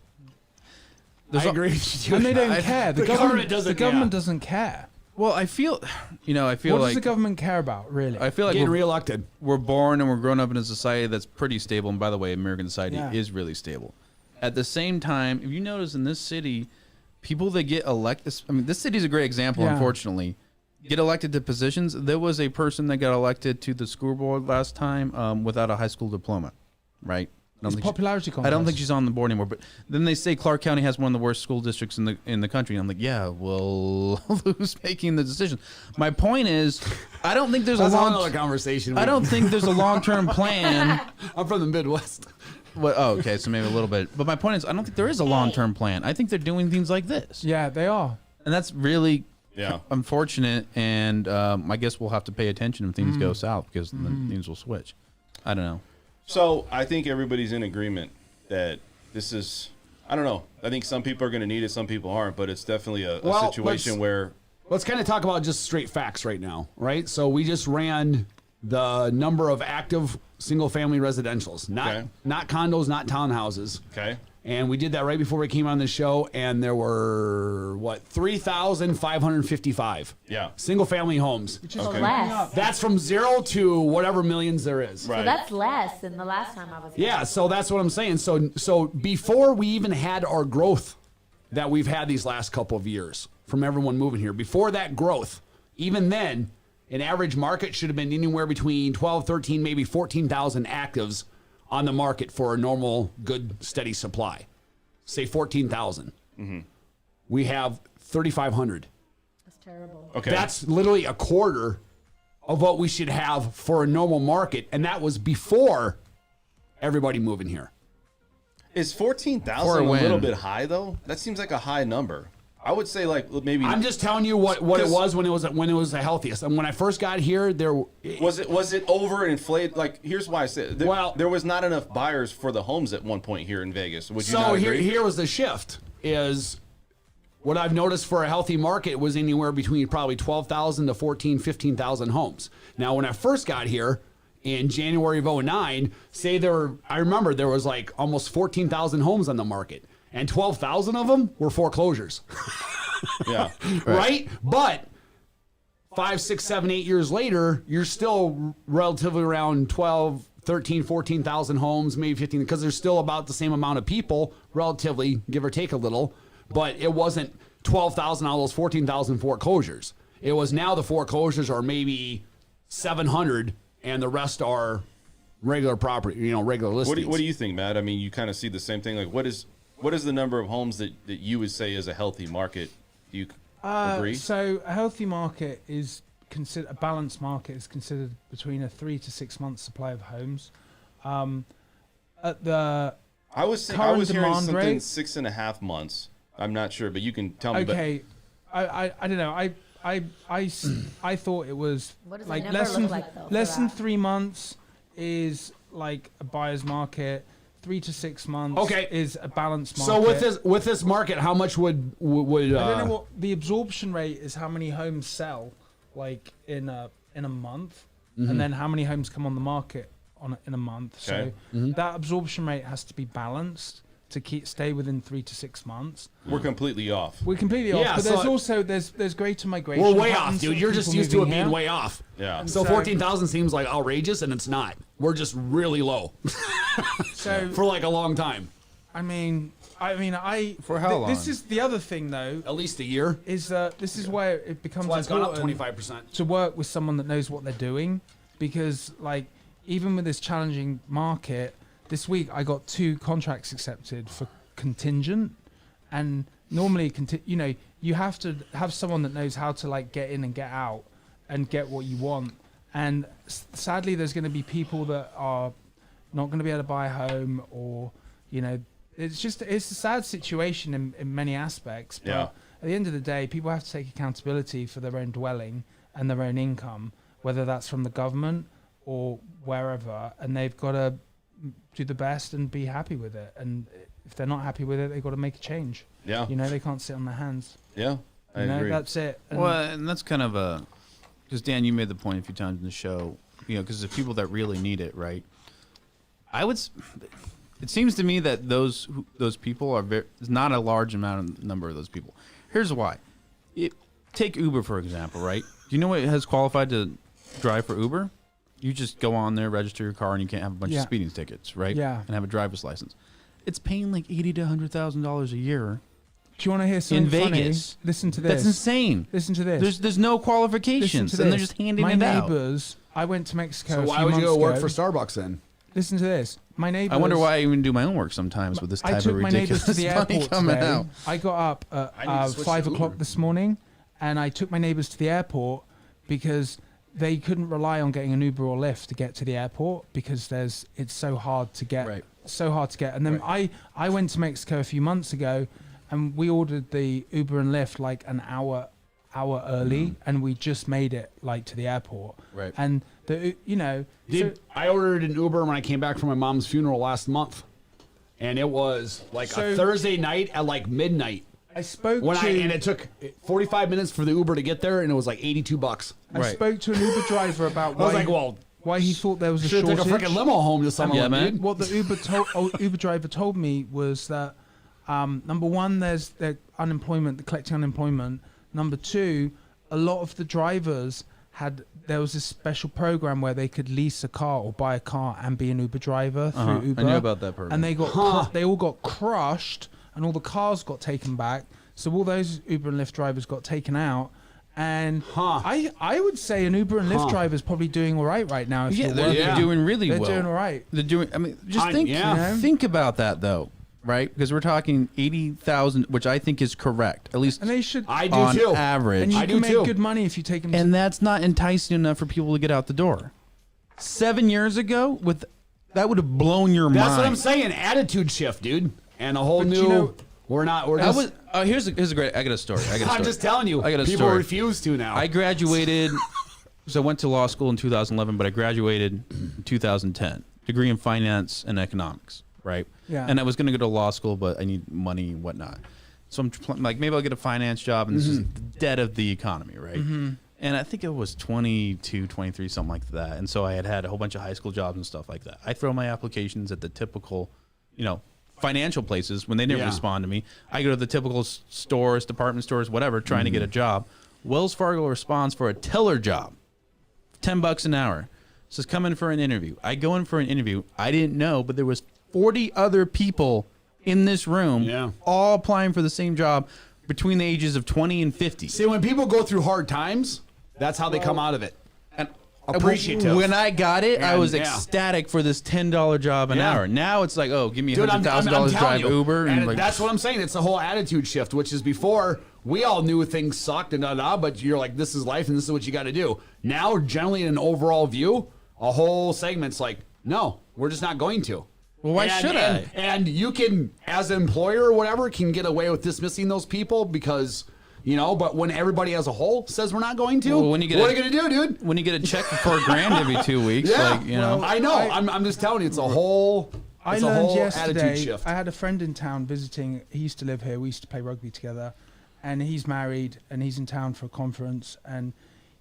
I agree with you. And they don't care. The government doesn't. The government doesn't care. Well, I feel What like does the government care about, really? I feel like Getting reelected. we're born and we're grown up in a society that's pretty stable. And by the way, American society Yeah. is really stable. At the same time, if you notice in this city, people that get elected, I mean, this city's a great example, Yeah. unfortunately, get elected to positions. There was a person that got elected to the school board last time without a high school diploma, right? It's popularity contest. I don't think she's on the board anymore. But then they say Clark County has one of the worst school districts in the country. And I'm like, yeah, well, who's making the decision? My point is, I don't think there's That's a another conversation. I don't think there's a long-term plan. I'm from the Midwest. Well, oh, okay, so maybe a little bit. But my point is, I don't think there is a long-term plan. I think they're doing things like this. Yeah, they are. And that's really Yeah. unfortunate. And I guess we'll have to pay attention if things go south because then things will switch. I don't know. So I think everybody's in agreement that this is, I don't know. I think some people are going to need it, some people aren't, but it's definitely a situation where. Let's kind of talk about just straight facts right now, right? So we just ran the number of active single-family residentials, not condos, not townhouses. Okay. And we did that right before we came on the show, and there were, 3,555 single-family homes. Which is less. That's from 0 to whatever millions there is. So that's less than the last time I was here. Yeah, so that's what I'm saying. So before we even had our growth that we've had these last couple of years from everyone moving here, before that growth, even then, an average market should have been anywhere between 12, 13, maybe 14,000 actives on the market for a normal, good, steady supply. Say 14,000. We have 3,500. That's terrible. Okay. That's literally a quarter of what we should have for a normal market, and that was before everybody moving here. Is 14,000 a little bit high though? That seems like a high number. I would say like maybe. I'm just telling you what it was when it was the healthiest. And when I first got here, there was it overinflated. Like here's why I said there was not enough buyers for the homes at one point here in Vegas. Would you not agree? Here was the shift. Is what I've noticed for a healthy market was anywhere between probably 12,000 to 15,000 homes. Now when I first got here in January of 2009, I remember there was like almost 14,000 homes on the market. And 12,000 of them were foreclosures. Yeah. Right? But 5, 6, 7, 8 years later, you're still relatively around 12, 13, 14,000 homes, maybe 15, because there's still about the same amount of people, relatively, give or take a little. But it wasn't 12,000 out of those 14,000 foreclosures. It was now the foreclosures are maybe 700, and the rest are regular property, regular listings. What do you think, Matt? I mean, you kind of see the same thing. Like, what is the number of homes that you would say is a healthy market? Do you agree? So a healthy market is a balanced market is considered between a 3 to 6 month supply of homes. At the I was hearing something rate, 6.5 months. I'm not sure, but you can tell me. Okay, I don't know. I thought it was like less than 3 months is like a buyer's market. 3 to 6 months is a balanced market. So with this market, how much would I don't know what the absorption rate is. How many homes sell like in a month, and then how many homes come on the market in a month. So that absorption rate has to be balanced to stay within 3 to 6 months. We're completely off. We're completely off. But there's also there's greater migration. We're way off, dude. You're just used to it being way off. Yeah. So 14,000 seems like outrageous, and it's not. We're just really low. So for like a long time. I mean, for how long? This is the other thing, though. At least a year. Is this is where it becomes it's gone up important 25% to work with someone that knows what they're doing, because like even with this challenging market, this week I got 2 contracts accepted for contingent, and normally you have to have someone that knows how to like get in and get out and get what you want. And sadly, there's going to be people that are not going to be able to buy a home, or it's a sad situation in many aspects. But at the end of the day, people have to take accountability for their own dwelling and their own income, whether that's from the government or wherever, and they've got to do the best and be happy with it. And if they're not happy with it, they've got to make a change. Yeah. They can't sit on their hands. Yeah, I agree. That's it. And that's kind of because Dan, you made the point a few times in the show, because the people that really need it, right? It seems to me that those people are there's not a large number of those people. Here's why. Take Uber, for example, right? Do you know what has qualified to drive for Uber? You just go on there, register your car, and you can't have a bunch of speeding tickets, right? Yeah. And have a driver's license. It's paying like $80,000 to $100,000 a year. Do you want to hear something in Vegas? Funny? Listen to this. That's insane. Listen to this. There's no qualifications, and they're just handing it out. My neighbors. I went to Mexico. So why would you go work for Starbucks then? Listen to this. My neighbors. I wonder why I even do my own work sometimes with this type of ridiculous to the money airport coming today. out. I got up at 5 o'clock this morning, and I took my neighbors to the airport because they couldn't rely on getting an Uber or Lyft to get to the airport because it's so hard to get. Right. So hard to get. And then I went to Mexico a few months ago, and we ordered the Uber and Lyft like an hour early, and we just made it like to the airport. Right. And I ordered an Uber when I came back from my mom's funeral last month, and it was like a Thursday night at like midnight. I spoke and it took 45 minutes for the Uber to get there, and it was like $82. I spoke to an Uber driver about why he thought there was a shortage. shortage. Took a freaking limo home to someone. Yeah, man. What the Uber driver told me was that number one, there's the collecting unemployment. Number two, a lot of the drivers there was this special program where they could lease a car or buy a car and be an Uber driver through Uber. I knew about that program. And they all got crushed, and all the cars got taken back. So all those Uber and Lyft drivers got taken out. And I would say an Uber and Lyft driver is probably doing all right now. They're doing really well. They're doing all right. They're doing. I mean, just think about that though, right? Because we're talking 80,000, which I think is correct, at least. And they should. I do on too. average. And you can make good money if you take them. And that's not enticing enough for people to get out the door. 7 years ago, that would have blown your mind. That's what I'm saying. Attitude shift, dude, and a whole new. We're just. Here's a great. I got a story. I'm just telling you. I got a people story. refuse to now. I graduated. So I went to law school in 2011, but I graduated in 2010. Degree in finance and economics, right? Yeah. And I was going to go to law school, but I need money and whatnot. So I'm like, maybe I'll get a finance job, and this is the dead of the economy, right? And I think it was 22, 23, something like that. And so I had a whole bunch of high school jobs and stuff like that. I throw my applications at the typical, financial places. When they didn't respond to me, I go to the typical stores, department stores, whatever, trying to get a job. Wells Fargo responds for a teller job, $10 an hour. Says come in for an interview. I go in for an interview. I didn't know, but there was 40 other people in this room, all applying for the same job between the ages of 20 and 50. See, when people go through hard times, that's how they come out of it. And appreciative. When I got it, I was ecstatic for this $10 job an hour. Now it's like, oh, give me $100,000 drive Uber. And like, that's what I'm saying. It's the whole attitude shift, which is before we all knew things sucked and but you're like, this is life and this is what you got to do. Now, generally in an overall view, a whole segment's like, no, we're just not going to. Well, why should I? And you can, as an employer or whatever, can get away with dismissing those people because... but when everybody as a whole says we're not going to, what are you going to do, dude? When you get a check for $4,000 every 2 weeks, I know. I'm just telling you, it's a whole. I learned attitude yesterday. shift. I had a friend in town visiting. He used to live here. We used to play rugby together, and he's married and he's in town for a conference. And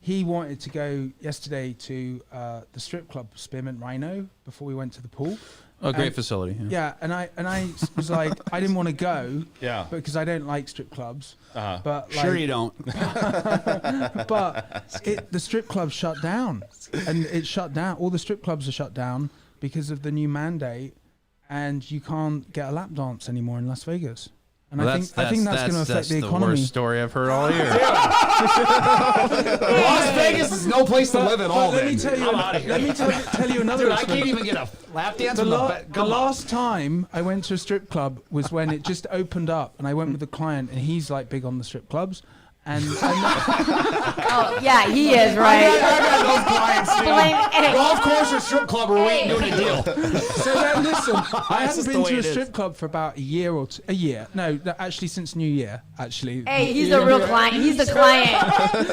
he wanted to go yesterday to the strip club Spearmint Rhino before we went to the pool. Oh, great facility. Yeah, and I was like, I didn't want to go. Yeah. Because I don't like strip clubs. But sure you don't. But the strip club shut down, and it shut down. All the strip clubs are shut down because of the new mandate, and you can't get a lap dance anymore in Las Vegas. And I think that's going to affect the economy. That's the worst story I've heard all year. Las Vegas is no place to live at all. Let me tell you another. Dude, I can't even get a lap dance. The last time I went to a strip club was when it just opened up, and I went with a client, and he's like big on the strip clubs. Oh yeah, he is right. I got those clients. Golf course or strip club, or we ain't doing a deal. So then, listen, I haven't been to a strip club for about a year or two. A year? No, actually, since New Year. Actually. Hey, he's the real client. He's the client.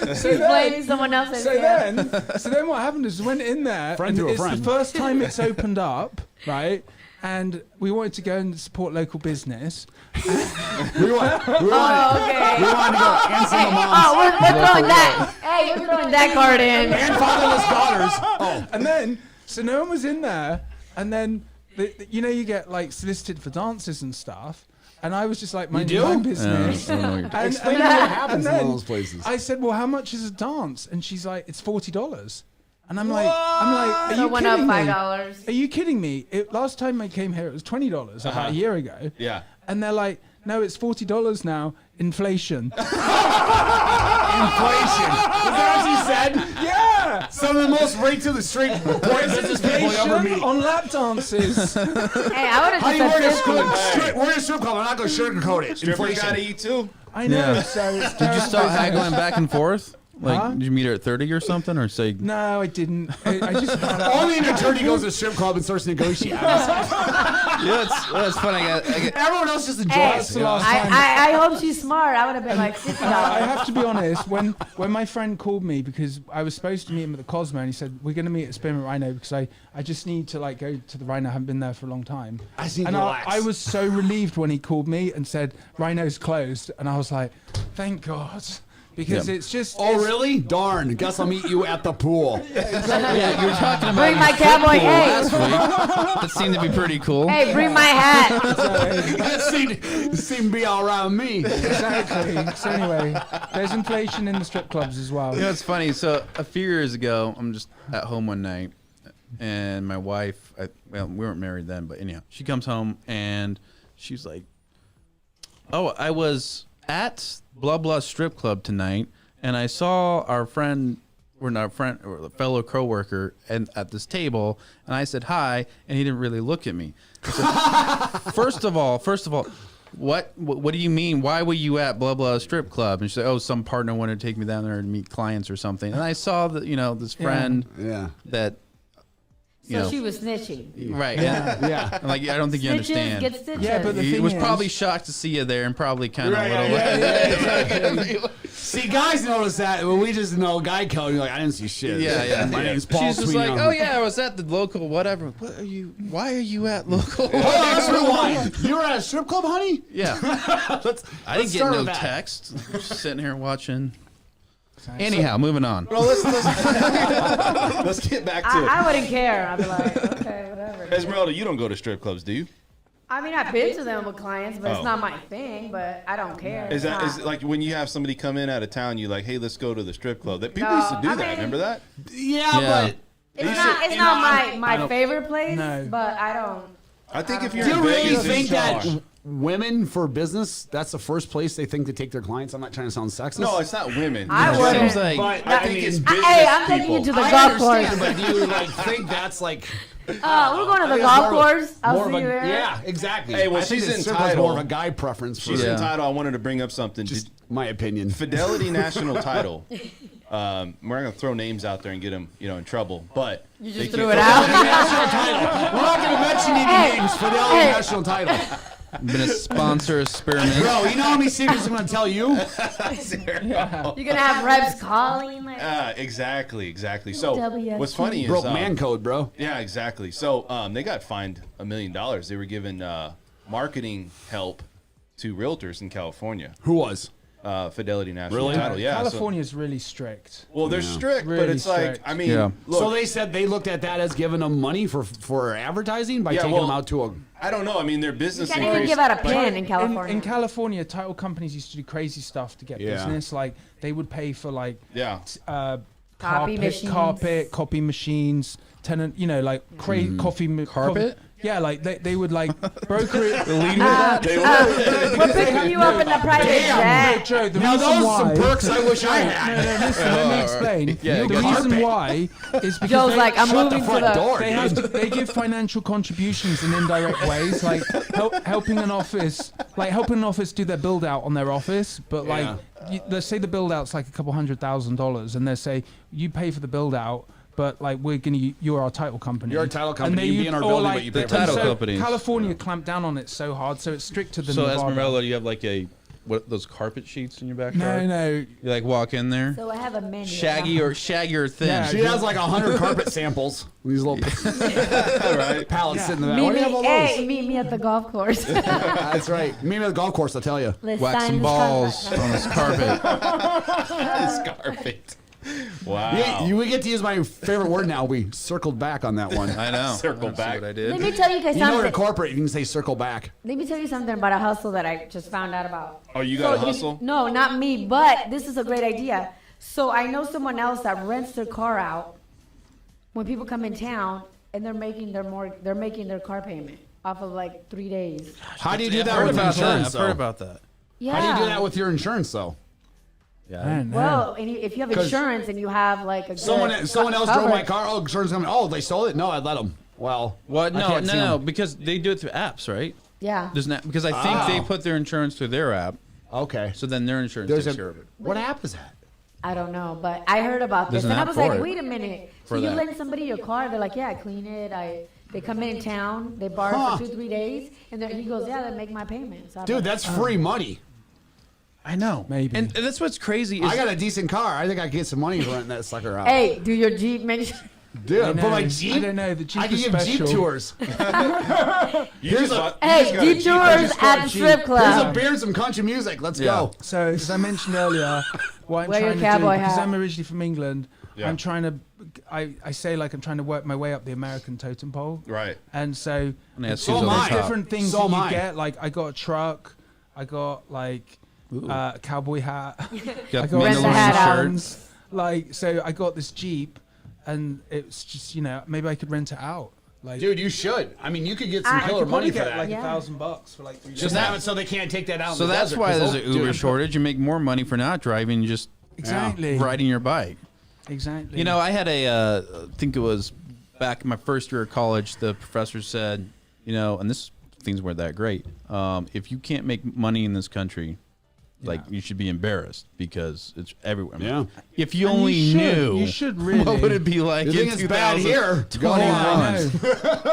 He's blaming someone else. So then, what happened is I went in there. Friend to a friend. It's the first time it's opened up, right? and we wanted to go and support local business. We want to go and single moms. Oh, we're throwing that. Hey, we're throwing that card in. And fatherless daughters. Oh. And then, so no one was in there, and then, you get like solicited for dances and stuff. And I was just like, minding my own business. Explain what happens in those places. I said, well, how much is a dance? And she's like, it's $40. And I'm like, are you went kidding up me? $5. Are you kidding me? Last time I came here, it was $20 about a year ago. Yeah. And they're like, no, it's $40 now. Inflation. Inflation. Is that what you said? Yeah. Some of the most rate to the street boys that just people ever meet. On lap dances. Hey, I would have How do you just work a said strip? We're in a strip club. I'm not going to sugarcoat it. Strippers Inflation. gotta eat too. I know. Yeah. So it's Did you start haggling back and forth? Like, Huh? did you meet her at 30 or something, or say? No, I didn't. I just found out. Only an attorney goes to a strip club and starts negotiating. Yeah, that's funny. Everyone else just enjoys Hey, it. the last time. I hope she's smart. I would have been like $50. I have to be honest. When my friend called me, because I was supposed to meet him at the Cosmo, and he said we're going to meet at Spearmint Rhino because I just need to like go to the Rhino. I haven't been there for a long time. I just need and to relax. I was so relieved when he called me and said Rhino's closed, and I was like, thank God, because it's just. Oh, really? Darn. Guess I'll meet you at the pool. Yeah, you were talking about Bring my your strip cowboy pool hat. last week. That seemed to be pretty cool. Hey, bring my hat. That seemed to be all around me. Exactly. So anyway, there's inflation in the strip clubs as well. You know, it's funny. So a few years ago, I'm just at home one night, and my wife, we weren't married then, but anyhow, she comes home and she's like, "Oh, I was at blah blah strip club tonight, and I saw our friend, or not friend, or a fellow coworker, and at this table, and I said hi, and he didn't really look at me." I said, First of all, what do you mean? Why were you at blah blah strip club? And she said, "Oh, some partner wanted to take me down there to meet clients or something." And I saw that this friend that. So she was snitching. Right. Yeah. Like, I don't think you Snitches understand. get stitches. Yeah, but the He thing was is, probably shocked to see you there, and probably kind of a little. See, guys notice that. Well, we just know guy code. You're like, I didn't see shit. Yeah. My name's Paul She's just Sweeney. like, "Oh yeah, I was at the local whatever." Why are you at local? Hold on, let's rewind. You were at a strip club, honey? Yeah. I didn't get start no with that. text. Just sitting here watching. Anyhow, moving on. Well, let's get back to it. I wouldn't care. I'd be like, okay, whatever. Esmeralda, you don't go to strip clubs, do you? I mean, I've been to them with clients, but it's not my thing. But I don't care. Is It's it not. like when you have somebody come in out of town, you like, hey, let's go to the strip club? That people No, used to do I that. mean- Remember that? Yeah, Yeah. but It's not my favorite place, No. but I don't. I think if you're do you in really Vegas, think it's that Josh. women for business, that's the first place they think to take their clients? I'm not trying to sound sexist. No, it's not women. I It's wouldn't. Seems like but I think it's business Hey, I'm taking people. you to the I golf understand, course. but do you like think that's like We're going to the I think golf it's more of a- course. I'll more see of a- you there. Yeah, exactly. Hey, well, I think she's that strip club's entitled. more of a guy preference for She's Yeah. entitled. I wanted to bring up something. just my opinion. Fidelity National Title. We're not gonna throw names out there and get them, in trouble. But You they just keep- threw it out. National title. We're not going to mention any names. Fidelity Hey. National Title. been a sponsor experiment. Bro, you know how many secrets I'm going to tell you? You're gonna have reps calling like. Exactly. So WFT. what's funny is Broke man code, bro. Yeah, exactly. So they got fined $1 million. They were given marketing help to realtors in California. Who was? Fidelity National Really? Title. Yeah. California's really strict. Well, they're strict, but Really it's like, strict. I mean, Yeah. look, So they said they looked at that as giving them money for advertising by Yeah, taking well, them out to a. I don't know. I mean, their business You can't even increased. give out a like- pin in California. In California, title companies used to do crazy stuff to get Yeah. business. Like they would pay for like Yeah. Copy machines. carpet, copy machines, tenant, like coffee Carpet? Yeah, like they would like broker it. We're picking you up in the private jet. Joe, the Now reason those why. are some perks I wish I No, had. no, listen, let me explain. Yeah, the go reason carpet. why is because Joe's like, I'm Shut the moving to front the. door. they have to, they give financial contributions in indirect ways, like helping an office do their build out on their office. But like, let's say the build out's like a couple $100,000, and they say you pay for the build out. But like you're our title company. You're a title company, you be in our or, building, but you pay The for it. title so companies. California clamped down on it so hard, so it's stricter than So Nevada. Esmeralda, you have like a those carpet sheets in your backyard? No. You like walk in there, So I have a menu. shaggier thing. Yeah. She has like 100 carpet samples. These little pallets sitting in the back. Why do you have all those? Meet me at the golf course. That's right. Meet me at the golf course, I'll tell you. Let's Wax sign some this balls contract. on this carpet. Carpet. Wow. We get to use my favorite word now. We circled back on that one. I know. Circle That's back. what I did. Let me tell you guys You know, something. at corporate, you can say circle back. Let me tell you something about a hustle that I just found out about. Oh, you got a hustle? No, not me, but this is a great idea. So I know someone else that rents their car out when people come in town, and they're making their car payment off of like 3 days. How do you do I've that heard with about insurance, that. I've heard though? about that. Yeah. How do you do that with your insurance, though? Yeah. I don't know. Well, and if you have 'Cause insurance and you have like a good Someone else drove my coverage- car. Oh, insurance company. Oh, they stole it? No, I'd let them. Well, What? I No, can't see no, 'em. because they do it through apps, right? Yeah. Doesn't that, because I think they put their insurance through their app, Okay. so then their insurance There's takes a, care of it. what app is that? I don't know, but I heard about this, There's an and I app was for like, it. wait a minute. So For you that. lend somebody your car? They're like, yeah, I clean it. They come in town, they borrow Huh. for 2-3 days, and then he goes, yeah, they make my payment. So I'm Dude, like, that's free money. I know. Maybe. And that's what's crazy is I got a decent car. I think I can get some money for renting that sucker out. hey, do your Jeep make sure? Dude, I for know. my Jeep? I don't know. The Jeep I can is give special. Jeep tours. Here's Hey, Jeep tours at the strip Here's a club. beer and some country music. Let's Yeah. go. So, as I mentioned earlier, what I'm Wear your trying to do, cowboy because hat. I'm originally from England, Yeah. I'm trying to, I say like I'm trying to work my way up the American totem pole. Right. And so, And that's So who's am on the I. top. different things So that am you I. get. Like I got a truck, I got like a cowboy hat, Got I got Rent the Mandalorian hat out. shirt. shirts. Like, so I got this Jeep, and it's just, maybe I could rent it out. Like, Dude, you should. I mean, you could get some I I killer could money probably for get that. like Yeah. $1,000 for like 3 days. Just have it so they can't take that out. So in the that's desert, why 'cause there's they'll- an Uber dude, shortage. You make more money for not driving, just Exactly. riding your bike. Exactly. You know, I had I think it was back in my first year of college, the professor said, and this things weren't that great. If you can't make money in this country, like you should be embarrassed because it's everywhere. I mean, Yeah. If you And only you knew, should really. what would it be like You in think it's bad 2000? here? Go Oh, on. I know.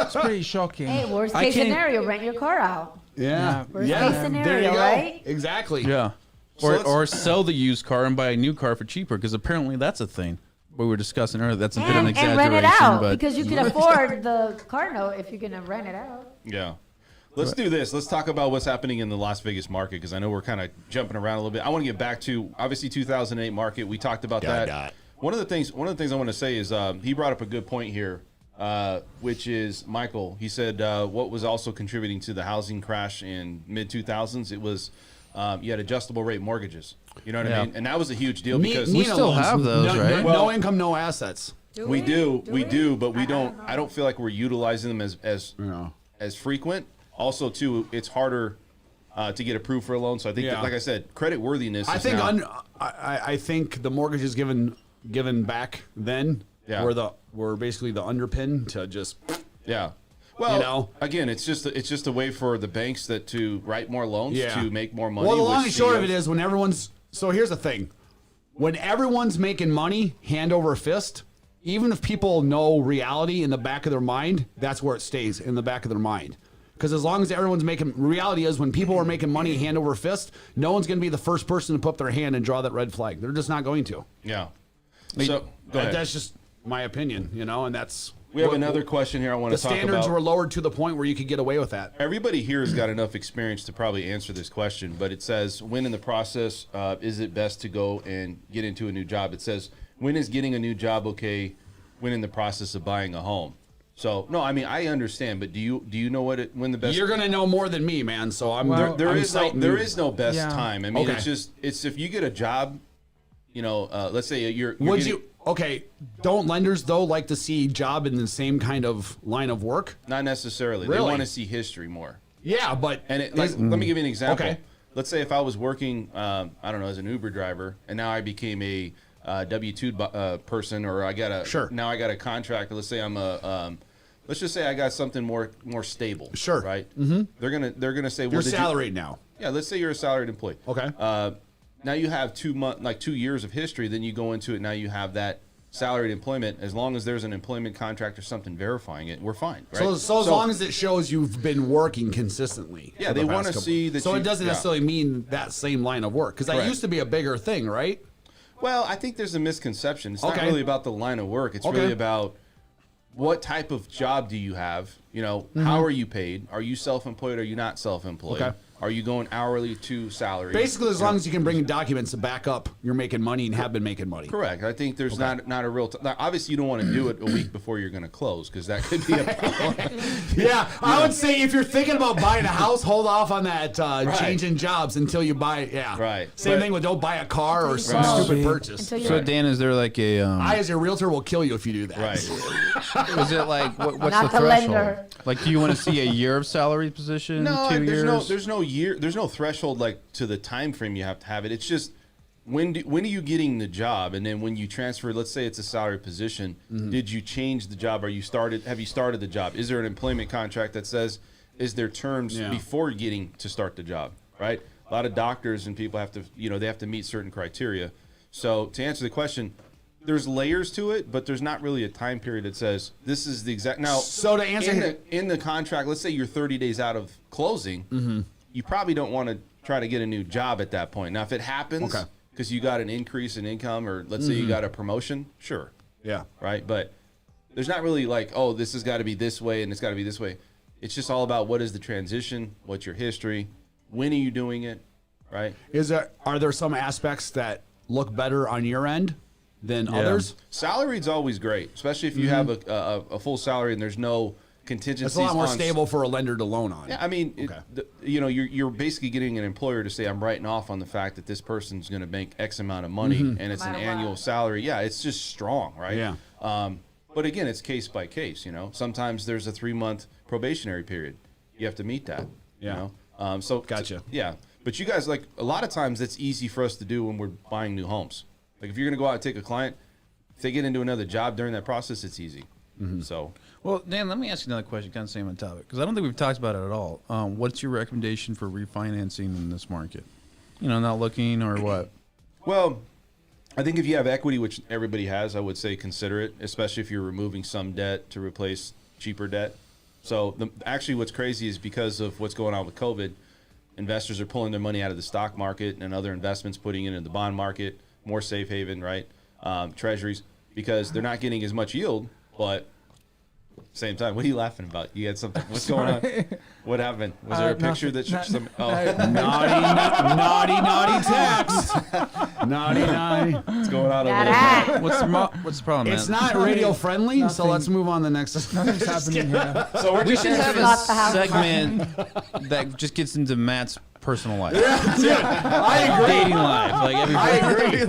It's pretty shocking. Hey, worst I case can't- scenario, rent your car out. Yeah. Worst Yeah. case There scenario, you go. right? Exactly. Yeah. So let's- Or sell the used car and buy a new car for cheaper because apparently that's a thing. We were discussing earlier. That's a bit of an And exaggeration, rent it out but because you can afford the car note if you're gonna rent it out. Yeah. Let's do this. Let's talk about what's happening in the Las Vegas market because I know we're kind of jumping around a little bit. I want to get back to obviously 2008 market. We talked about that. One of the things I want to say is he brought up a good point here, which is Michael. He said what was also contributing to the housing crash in mid 2000s. It was you had adjustable rate mortgages. You know what I mean? And that was a huge deal because we still have those, right? No income, no assets. we do, but we don't. I don't feel like we're utilizing them as frequent. Also, too, it's harder to get approved for a loan. So I think, that, like I said, credit worthiness. I is think now, I think the mortgages given back then were basically the underpin to just yeah. Well, again, it's just a way for the banks to write more loans to make more money. Well, the long and short of it is when everyone's so here's the thing, when everyone's making money hand over fist, even if people know reality in the back of their mind, that's where it stays in the back of their mind. Because as long as everyone's making, reality is when people are making money hand over fist, no one's going to be the first person to put up their hand and draw that red flag. They're just not going to. Yeah. So go ahead. That's just my opinion, and that's. We have another question here I want to talk about. The standards were lowered to the point where you could get away with that. Everybody here has got enough experience to probably answer this question, but it says, when in the process is it best to go and get into a new job? It says, when is getting a new job okay when in the process of buying a home? So, no, I mean, I understand, but do you know when the best... You're going to know more than me, man, so I'm... There is no best time. I mean, Okay. it's if you get a job, let's say you're Would getting, you... Okay, don't lenders, though, like to see job in the same kind of line of work? Not necessarily. Really? They want to see history more. Yeah, but... And let me give you an example. Okay. Let's say if I was working, I don't know, as an Uber driver, and now I became a W-2 person, or now I got a contract. Let's say I'm let's just say I got something more stable. Sure. Right. Mm-hmm. They're gonna say, well, You're salaried now. Yeah. Let's say you're a salaried employee. Okay. Now you have 2 years of history. Then you go into it. Now you have that salaried employment, as long as there's an employment contract or something verifying it, we're fine, right? So as long as it shows you've been working consistently. Yeah, they want to see that. So it doesn't necessarily mean that same line of work, because that used to be a bigger thing, right? Well, I think there's a misconception. It's not really about the line of work. It's really about what type of job do you have? You know, how are you paid? Are you self-employed? Are you not self-employed? Okay. Are you going hourly to salary? Basically, as long as you can bring documents to back up you're making money and have been making money. Correct. I think there's not a real. Now, obviously, you don't want to do it a week before you're going to close, because that could be a problem. Yeah, I would say if you're thinking about buying a house, hold off on that changing jobs until you buy. Yeah, right. Same thing with don't buy a car or some stupid purchase. So Dan, is there like a? I, as your realtor, will kill you if you do that. Right. Is it like what's Not the the threshold? lender. Like, do you want to see a year of salary position? No, 2 years? there's no threshold like to the time frame you have to have it. It's just when are you getting the job, and then when you transfer, let's say it's a salary position, did you change the job? Have you started the job? Is there an employment contract that says, is there terms before getting to start the job, right? A lot of doctors and people have to, they have to meet certain criteria. So to answer the question, there's layers to it, but there's not really a time period that says this is the exact. Now, so to answer in the contract, let's say you're 30 days out of closing, you probably don't want to try to get a new job at that point. Now, if it happens because you got an increase in income, or let's say you got a promotion, sure. Yeah. Right? But there's not really like, oh, this has got to be this way and it's got to be this way. It's just all about what is the transition, what's your history, when are you doing it, right? Are there some aspects that look better on your end than others? Salary's always great, especially if you have a full salary and there's no contingencies. It's a lot more stable for a lender to loan on. Yeah, I mean, you're basically getting an employer to say, I'm writing off on the fact that this person's going to make X amount of money, and it's an annual salary. Yeah, it's just strong, right? Yeah. But again, it's case by case. Sometimes there's a 3-month probationary period. You have to meet that. Yeah. So gotcha. Yeah, but you guys, like, a lot of times it's easy for us to do when we're buying new homes. Like, if you're going to go out and take a client, if they get into another job during that process, it's easy. So. Well, Dan, let me ask you another question, kind of same on topic, because I don't think we've talked about it at all. What's your recommendation for refinancing in this market? Not looking or what? Well, I think if you have equity, which everybody has, I would say consider it, especially if you're removing some debt to replace cheaper debt. So actually what's crazy is because of what's going on with COVID, investors are pulling their money out of the stock market and other investments, putting it in the bond market, more safe haven, right? Treasuries, because they're not getting as much yield, but same time. What are you laughing about? You had something. What's going on? What happened? Was there a picture that some? Oh, naughty text. naughty. What's going on over there? What's the problem, man? It's not radio friendly, so let's move on to the next. Nothing's happening here. So we should have a segment that just gets into Matt's personal life. I agree. Dating life. Like I agree.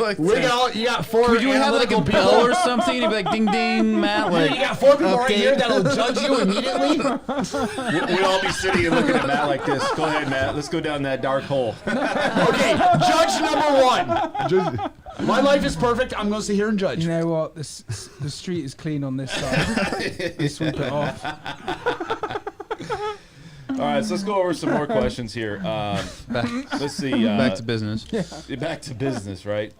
You got 4 Would you have like a bell or something? You'd be like, ding, ding, Matt. Like, you got 4 people right here that'll judge you immediately. We'd all be sitting and looking at Matt like this. Go ahead, Matt. Let's go down that dark hole. Okay, judge number 1. My life is perfect. I'm going to sit here and judge. You know what? The street is clean on this side. They sweep it off. All right, so let's go over some more questions here. Let's see. Back to business. Back to business, right?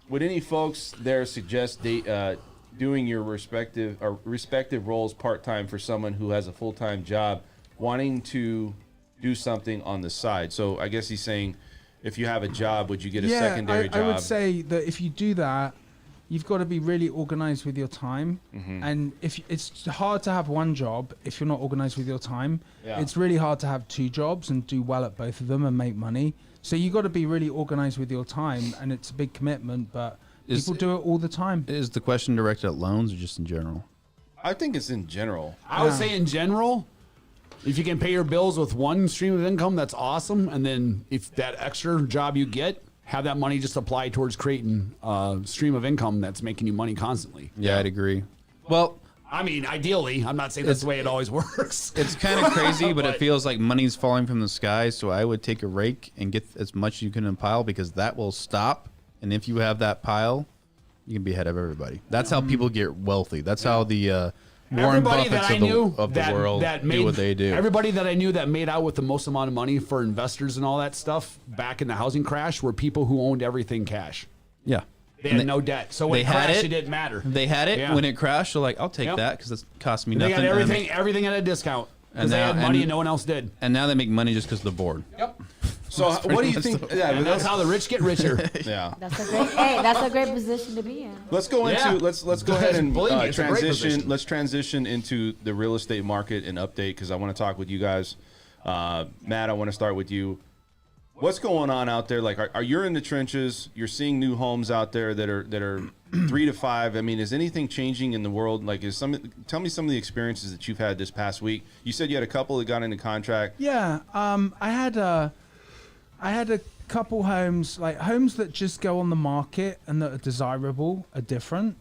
Would any folks there suggest doing your respective roles part-time for someone who has a full-time job, wanting to do something on the side? So I guess he's saying, if you have a job, would you get a secondary job? I would say that if you do that, you've got to be really organized with your time. And if it's hard to have one job if you're not organized with your time, it's really hard to have 2 jobs and do well at both of them and make money. So you got to be really organized with your time, and it's a big commitment, but people do it all the time. Is the question directed at loans or just in general? I think it's in general. I would say in general, if you can pay your bills with one stream of income, that's awesome. And then if that extra job you get, have that money just apply towards creating a stream of income that's making you money constantly. Yeah, I'd agree. Well, I mean, ideally, I'm not saying that's the way it always works. It's kind of crazy, but it feels like money's falling from the sky. So I would take a rake and get as much as you can in a pile, because that will stop. And if you have that pile, you can be ahead of everybody. That's how people get wealthy. That's how the Warren Buffett's of the world do what they do. Everybody that I knew that made out with the most amount of money for investors and all that stuff back in the housing crash were people who owned everything cash. Yeah. They had no debt, so when it crashed, it didn't matter. They had it when it crashed. They're like, I'll take that because it cost me nothing. They got everything at a discount because they had money and no one else did. And now they make money just because of the board. Yep. So what do you think? Yeah, that's how the rich get richer. Yeah. That's a great position to be in. Let's go into let's go ahead and transition. Let's transition into the real estate market and update because I want to talk with you guys. Matt, I want to start with you. What's going on out there? Like, are you in the trenches? You're seeing new homes out there that are 3 to 5. I mean, is anything changing in the world? Like, tell me some of the experiences that you've had this past week. You said you had a couple that got into contract. Yeah, I had a couple homes, like homes that just go on the market and that are desirable, are different.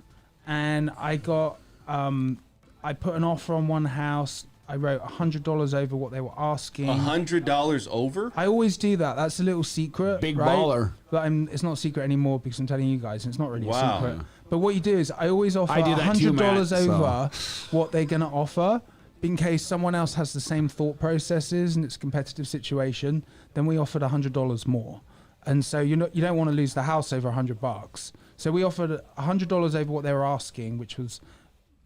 And I got, I put an offer on one house. I wrote $100 over what they were asking. $100 over? I always do that. That's a little secret. Big right? baller. But it's not a secret anymore because I'm telling you guys. And it's not really a secret. But what you do is I always offer $100 over what they're going to offer. In case someone else has the same thought processes and it's a competitive situation, then we offered $100 more. And so you don't want to lose the house over $100. So we offered $100 over what they were asking, which was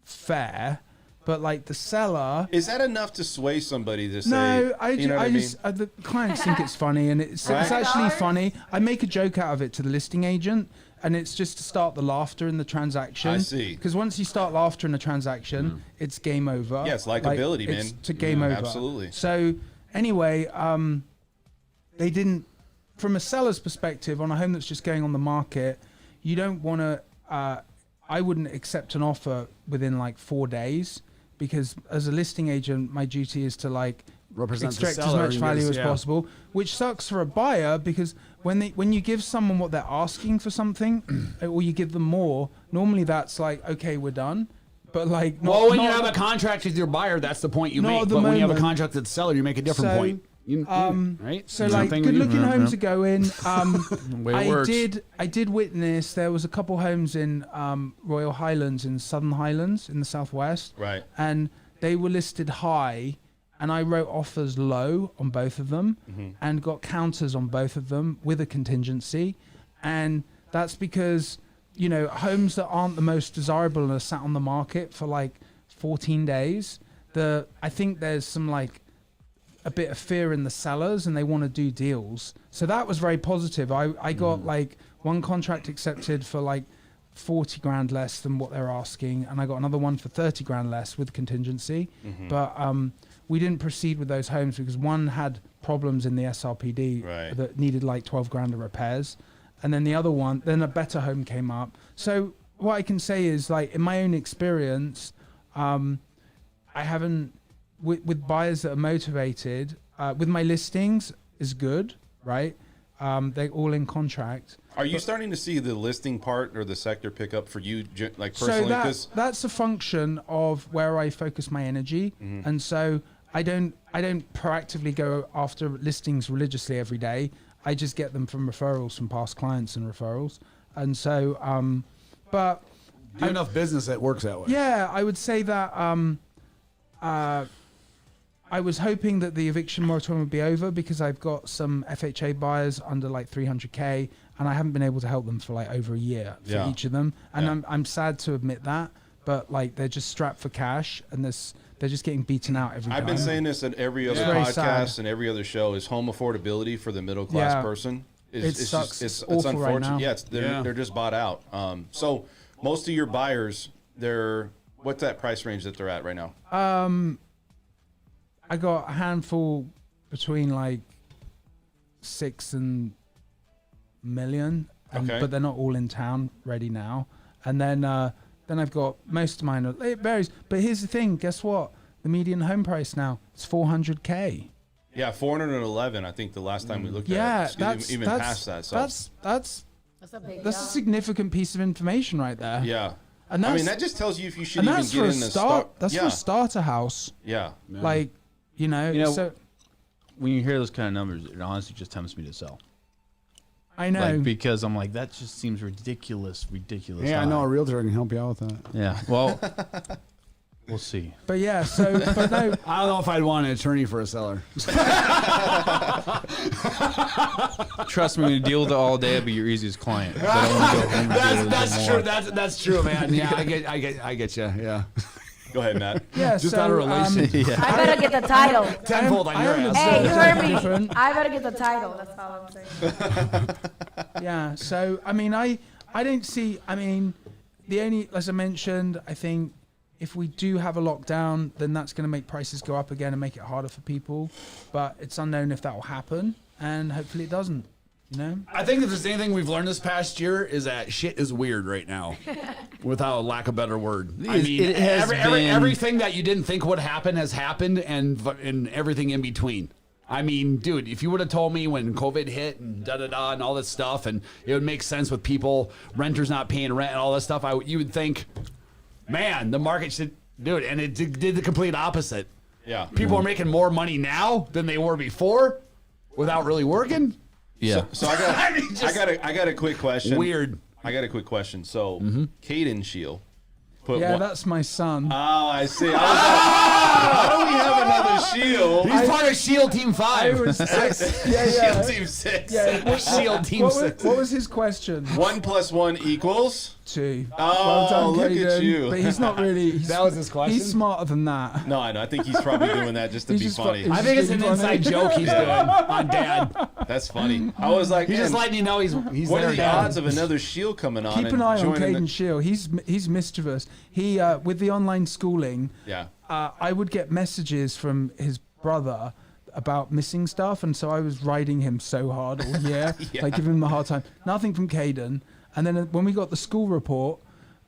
fair. But like the seller, is that enough to sway somebody to say? No, the clients think it's funny, and it's actually funny. I make a joke out of it to the listing agent, and it's just to start the laughter in the transaction. I see. Because once you start laughter in the transaction, it's game over. Yeah, it's likability, man. It's to game over. Absolutely. So anyway, they didn't. From a seller's perspective, on a home that's just going on the market, you don't want to. I wouldn't accept an offer within like 4 days. Because as a listing agent, my duty is to like represent extract as much value as possible, which sucks for a buyer because when you give someone what they're asking for something, or you give them more, normally that's like, okay, we're done. But like, when you have a contract with your buyer, that's the point you make. But when you have a contract with the seller, you make a different point. Right? So like good-looking homes are going. I did witness there was a couple homes in Royal Highlands in Southern Highlands in the southwest. Right. And they were listed high, and I wrote offers low on both of them, and got counters on both of them with a contingency, and that's because homes that aren't the most desirable and are sat on the market for like 14 days. I think there's some like a bit of fear in the sellers and they want to do deals. So that was very positive. I got like one contract accepted for like 40 grand less than what they're asking. And I got another one for 30 grand less with contingency. But we didn't proceed with those homes because one had problems in the SRPD that needed like 12 grand of repairs. And then the other one, then a better home came up. So what I can say is like in my own experience, I haven't, with buyers that are motivated, with my listings is good, right? They're all in contract. Are you starting to see the listing part or the sector pick up for you, like personally? So that's a function of where I focus my energy, and so I don't proactively go after listings religiously every day. I just get them from referrals from past clients and referrals, and so but do enough business that works that way. Yeah, I would say that. I was hoping that the eviction moratorium would be over because I've got some FHA buyers under like 300K and I haven't been able to help them for like over a year for each of them. And I'm sad to admit that, but like they're just strapped for cash and they're just getting beaten out every time. I've been saying this at every other podcast and every other show is home affordability for the middle class person. It sucks. It's awful unfortunate. Right now. Yeah, they're just bought out. So most of your buyers, what's that price range that they're at right now? I got a handful between like 6 and million, but they're not all in town ready now. And then I've got most of mine. It varies, but here's the thing. Guess what? The median home price now is 400K. Yeah, 411. I think the last time we looked at it, that's even past that. So that's a significant piece of information right there. Yeah. And I mean, that just tells you if you should even get in the start. That's for a starter house. Yeah. Like, so when you hear those kind of numbers, it honestly just tempts me to sell. I know. Like, because I'm like, that just seems ridiculous. Yeah, I know a realtor can help you out with that. Yeah. Well, We'll see. But yeah, so but no, I don't know if I'd want an attorney for a seller. Trust me, I'm going to deal with it all day. I'll be your easiest client. So I don't wanna go home and deal with That's it true. more. That's true, man. Yeah, I get you. Yeah. Go ahead, Matt. yeah, Just so, out of relation. I better get the title. Tenfold on your ass. Hey, you heard me. Different. I better get the title. That's all I'm saying. Yeah, so I mean, I don't see. I mean, the only, as I mentioned, I think if we do have a lockdown, then that's going to make prices go up again and make it harder for people. But it's unknown if that will happen, and hopefully it doesn't. You know, I think if there's anything we've learned this past year is that shit is weird right now, without lack of a better word. I mean, it has everything that you didn't think would happen has happened, and everything in between. I mean, dude, if you would have told me when COVID hit and da-da-da and all this stuff, and it would make sense with people, renters not paying rent and all this stuff, you would think, man, the market should do it. And it did the complete opposite. Yeah. People are making more money now than they were before without really working. Yeah. So I got a quick question. Weird. I got a quick question. So, Caden Shield put yeah, one. that's my son. Oh, I see. I was like, how do we have another Shield? He's part of SHIELD Team 5. I was Shield Team 6. Yeah, SHIELD Team what 6. what was his question? 1 + 1 equals? 2. Oh, look at Caden. you. But he's not really. That was his question? He's smarter than that. No, I know. I think he's probably doing that just to He's be just funny. fu- I think it's an inside joke he's doing on Dad. That's funny. I was like, He's man, just letting you know he's what there. are the Dad. odds of another Shield coming on? Keep and an eye on joining Caden Shield. He's mischievous. He with the online schooling. Yeah. I would get messages from his brother about missing stuff, and so I was riding him so hard all year, Yeah. like giving him a hard time. Nothing from Caden, and then when we got the school report,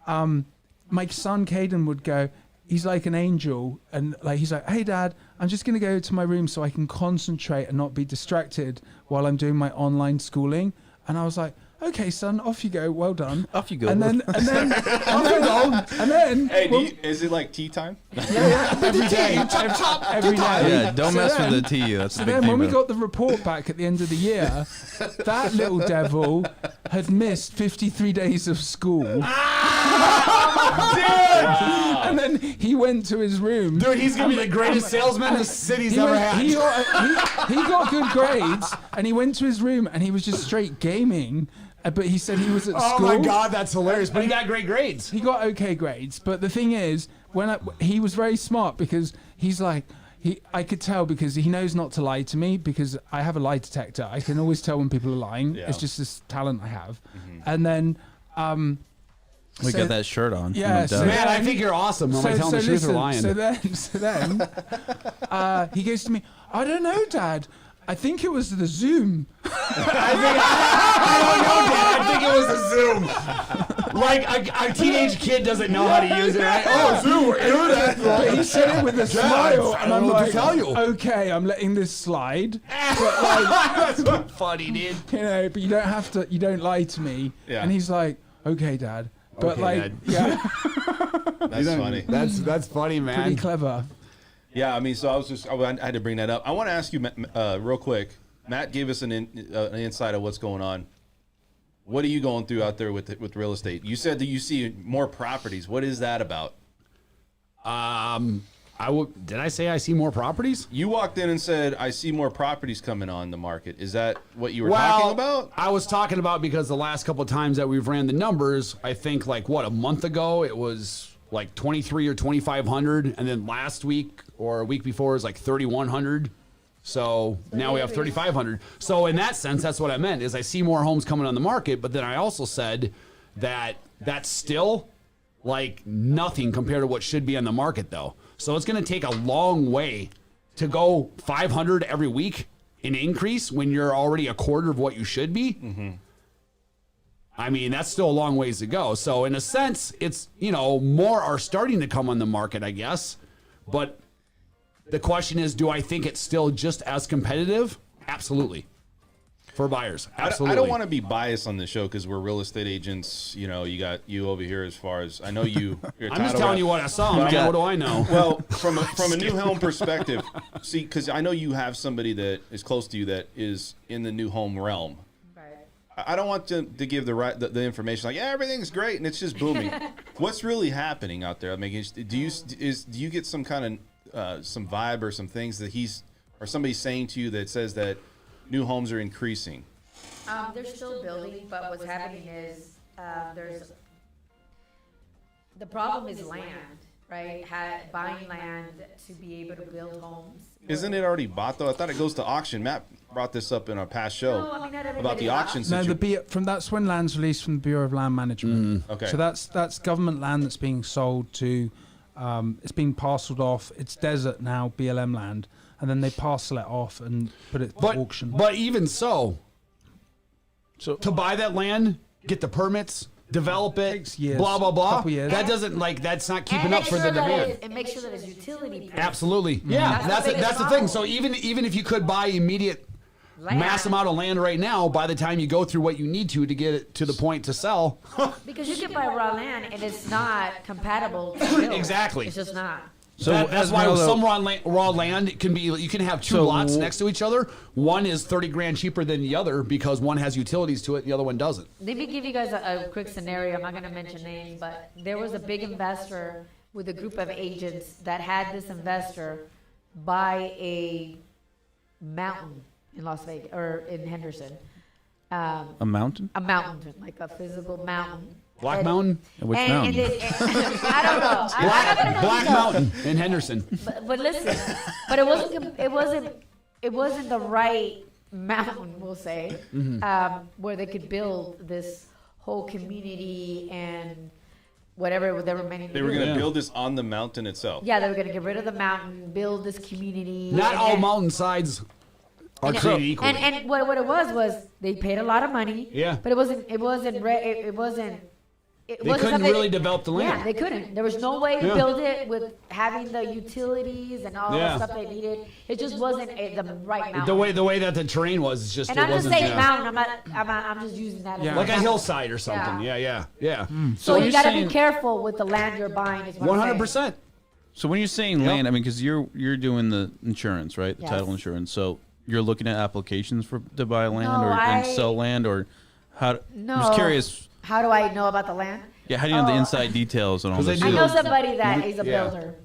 my son Caden would go. He's like an angel, and like he's like, "Hey, Dad, I'm just gonna go to my room so I can concentrate and not be distracted while I'm doing my online schooling." And I was like, "Okay, son, off you go. Well done." Off you go. And then Hey, is it like tea time? every day. Yeah, don't mess with the tea. That's So the big then thing. when we about got the report back at the end of the year, that little devil had missed 53 days of school. And then he went to his room. Dude, he's going to be the greatest salesman the city's ever had. He got good grades, and he went to his room, and he was just straight gaming. But he said he was at Oh school. my God, that's hilarious. But he got great grades. He got okay grades, but the thing is, he was very smart because he's like, I could tell because he knows not to lie to me because I have a lie detector. I can always tell when people are lying. Yeah. It's just this talent I have. And then, we so- got that shirt on. Yeah, No so doubt. Man, I think you're awesome. Am I telling the truth or lying? So then, he goes to me, I don't know, Dad. I think it was the Zoom. I don't know, Dad. I think it was a Zoom. Like a teenage kid doesn't know how to use it, right? Oh, Zoom, internet. But he said it with a smile, I and don't I'm know what to like, tell you. okay, I'm letting this slide. But like, That's funny, dude. but you don't have to. You don't lie to me. Yeah. And he's like, okay, Dad. But Okay, like, Dad. yeah, That's funny. That's funny, pretty man. clever. Yeah, I mean, so I had to bring that up. I want to ask you real quick. Matt gave us an insight of what's going on. What are you going through out there with real estate? You said that you see more properties. What is that about? Did I say I see more properties? You walked in and said, I see more properties coming on the market. Is that what you were talking about? I was talking about because the last couple of times that we've ran the numbers, I think like a month ago it was like 23 or 2,500, and then last week or a week before it was like 3,100. So now we have 3,500. So in that sense, that's what I meant is I see more homes coming on the market, but then I also said that that's still like nothing compared to what should be on the market though. So it's going to take a long way to go 500 every week in increase when you're already a quarter of what you should be. Mm-hmm. I mean, that's still a long ways to go. So in a sense, it's, more are starting to come on the market, I guess. But the question is, do I think it's still just as competitive? Absolutely. For buyers. Absolutely. I don't want to be biased on the show because we're real estate agents. You got you over here as far as I know you. I'm just telling you what I saw, man. What do I know? Well, from a new home perspective, see, because I know you have somebody that is close to you that is in the new home realm. I don't want to give the information like, yeah, everything's great and it's just booming. What's really happening out there? I mean, do you get some kind of some vibe or some things that or somebody's saying to you that says that new homes are increasing? They're still building, but what's happening is the problem is land, right? Buying land to be able to build homes. Isn't it already bought though? I thought it goes to auction. Matt brought this up in our past show about the auction situation. No, that's when land's released from the Bureau of Land Management. Okay. So that's government land that's being sold to. It's being parceled off. It's desert now, BLM land, and then they parcel it off and put it to auction. But even so, to buy that land, get the permits, develop it, takes years, blah blah blah. couple years. That doesn't that's not keeping up for the demand. And make sure that it's utility proof. Absolutely, yeah. That's the biggest thing. problem. So even if you could buy immediate Land. mass amount of land right now, by the time you go through what you need to get it to the point to sell, Because you can buy raw land and it's not compatible to build. Exactly. It's just not. So that's why with some raw land can be, you can have two lots next to each other. One is 30 grand cheaper than the other because one has utilities to it, and the other one doesn't. Let me give you guys a quick scenario. I'm not going to mention names, but there was a big investor with a group of agents that had this investor buy a mountain in Las Vegas or in Henderson. A mountain? A mountain, like a physical mountain. Black Mountain? Which mountain? I don't know. Black Mountain in Henderson. But listen, but it wasn't the right mountain, we'll say, where they could build this whole community and whatever they were meaning to do. They were going to build this on the mountain itself. Yeah, they were going to get rid of the mountain, build this community. Not all mountainsides are created equally. And what it was they paid a lot of money. Yeah. But They couldn't really develop the land. Yeah, they couldn't. There was no way to build it with having the utilities and all the stuff they needed. It just wasn't the right mountain. The way that the terrain was, it's just. And I'm just saying mountain. I'm just using that. As like a hillside or something. Yeah. So you got to be careful with the land you're buying. Is what 100%. So when you're saying land, I mean, because you're doing the insurance, right? The Yes. title insurance. So you're looking at applications to buy land and sell land, or how? No. I'm just curious. How do I know about the land? Yeah, how do you know the inside details and all this? I know somebody that is a builder.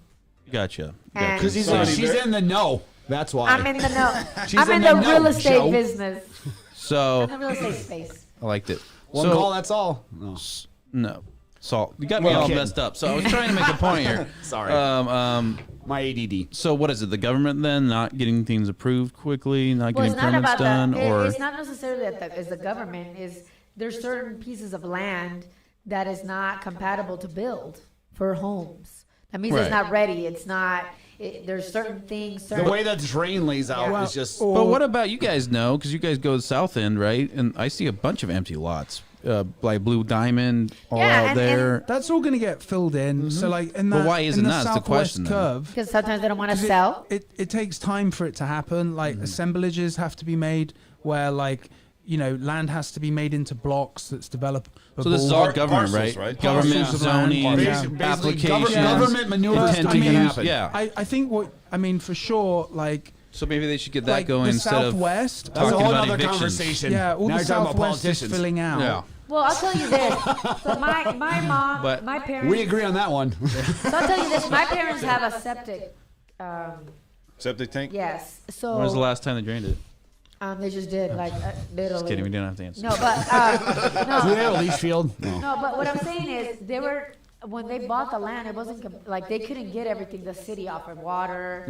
Gotcha. And Because she's in the know. That's why. I'm in the know. She's I'm in in the the real know, estate Joe. business. So In the real estate space. I liked it. One So- call, that's all. No. No. Salt. You got me all kidding. messed up. So I was trying to make a point here. Sorry. My ADD. So what is it? The government then not getting things approved quickly, not Well, getting it's not permits about done, that. or It's not necessarily that it's the government. There's certain pieces of land that is not compatible to build for homes. That means it's Right. not ready. It's not. There's certain things. The way that the terrain lays out is just. But what about you guys know? Because you guys go to the south end, right? And I see a bunch of empty lots, like Blue Diamond, all out there. That's all going to get filled in. So like in that, But why isn't in the that? That's the southwest question then. curve, because sometimes they don't want to sell. it takes time for it to happen. Like assemblages have to be made where land has to be made into blocks that's developed. So this is all government, Parcels, right? right? Government Parcels of land. zoning, Basically, applications, government maneuvers intent to to make it use. happen. Yeah. I think for sure, So maybe they should get that like going the instead of southwest. That's a talking whole about other evictions. conversation. Yeah, all now the you're talking about southwest is politicians. filling out. Yeah. Well, I'll tell you this. So my mom, But- my parents. We agree on that one. So I'll tell you this. My parents have a septic. Septic tank? Yes. So When was the last time they drained it? they just did literally. Just kidding. We didn't have to answer. No, but Do they have a leach field? No. No, but what I'm saying is when they bought the land, it wasn't like they couldn't get everything. The city offered water.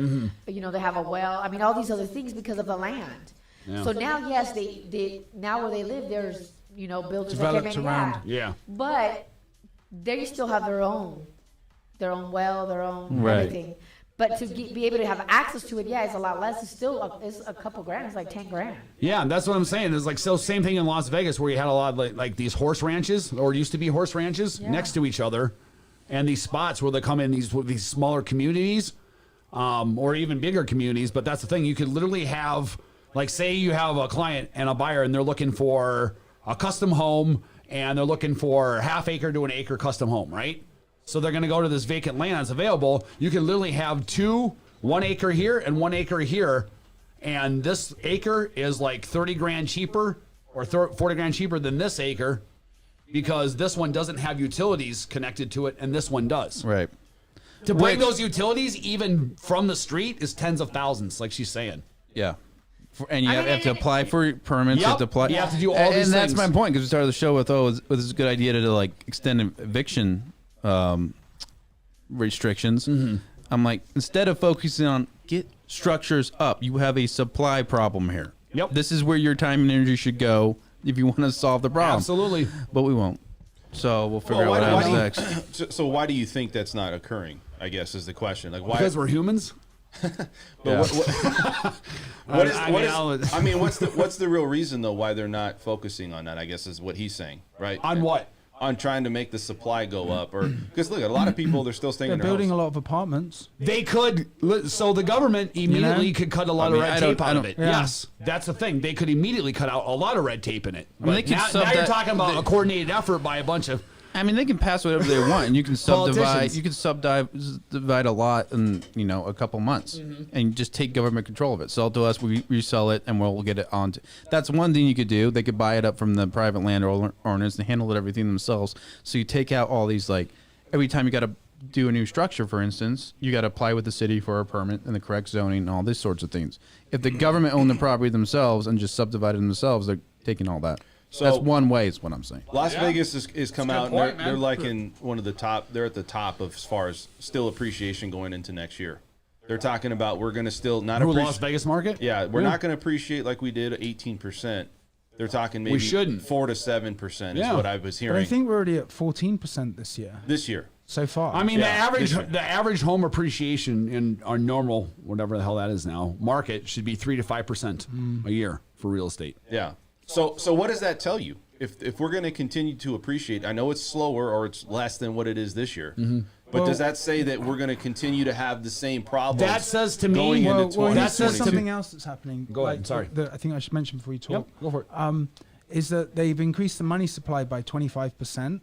They have a well. I mean, all these other things because of the land. Yeah. So now, yes, they now where they live, there's builders Developed that came in. around. Yeah. But they still have their own well, their own Right. everything. But to be able to have access to it, it's a lot less. It's still it's a couple grand. It's like 10 grand. Yeah, that's what I'm saying. It's like same thing in Las Vegas where you had a lot of like these horse ranches, or used to be horse ranches next to each other, and these spots where they come in these smaller communities, or even bigger communities. But that's the thing. You could literally have, like, say you have a client and a buyer, and they're looking for a custom home, and they're looking for half acre to an acre custom home, right? So they're going to go to this vacant land that's available. You can literally have 1 acre here and 1 acre here. And this acre is like 30 grand cheaper or 40 grand cheaper than this acre because this one doesn't have utilities connected to it and this one does. Right. To bring those utilities even from the street is tens of thousands, like she's saying. Yeah. And you have to apply for permits. Yep. You have to apply. You have to do all these And that's things. my point, because we started the show with, it's a good idea to like extend eviction restrictions. I'm like, instead of focusing on get structures up, you have a supply problem here. Yep. This is where your time and energy should go if you want to solve the problem. Absolutely. But we won't. So we'll figure out what happens next. So why do you think that's not occurring? I guess is the question. Like why? Because we're humans. But what's the real reason though why they're not focusing on that? I guess is what he's saying, right? On what? On trying to make the supply go up, or because look, a lot of people they're still staying. They're in their building house. a lot of apartments. They could, so the government immediately could cut a lot of red tape out of it. Yeah. Yes, that's the thing. They could immediately cut out a lot of red tape in it. I mean, they But could now you're talking about a coordinated effort by a bunch of. I mean, they can pass whatever they want, and you can subdivide. Politicians. You can subdivide a lot in a couple months, and just take government control of it. Sell it to us, we resell it, and we'll get it on. That's one thing you could do. They could buy it up from the private landowners and handle it everything themselves. So you take out all these, like every time you got to do a new structure, for instance, you got to apply with the city for a permit and the correct zoning and all these sorts of things. If the government owned the property themselves and just subdivided themselves, they're taking all that. So that's one way, is what I'm saying. Las Vegas is come out. point, And they're like in one of the top. They're at the top of as far as still appreciation going into next year. They're talking about we're going to still not Las appreciate. Vegas market? Yeah, we're not going to appreciate like we did 18%. They're talking maybe 4 to 7% is what I was hearing. But I think we're already at 14% this year. This year. So far. I mean, Yeah, the average home appreciation in our normal, whatever the hell that is now, market should be 3 to 5% a year for real estate. Yeah. So what does that tell you? If we're going to continue to appreciate, I know it's slower or it's less than what it is this year. But does that say that we're going to continue to have the same problems? That says to me, going into that says 2022? something else that's happening. Go ahead, sorry. I think I should mention before you talk. Yep, go for it. Is that they've increased the money supply by 25%,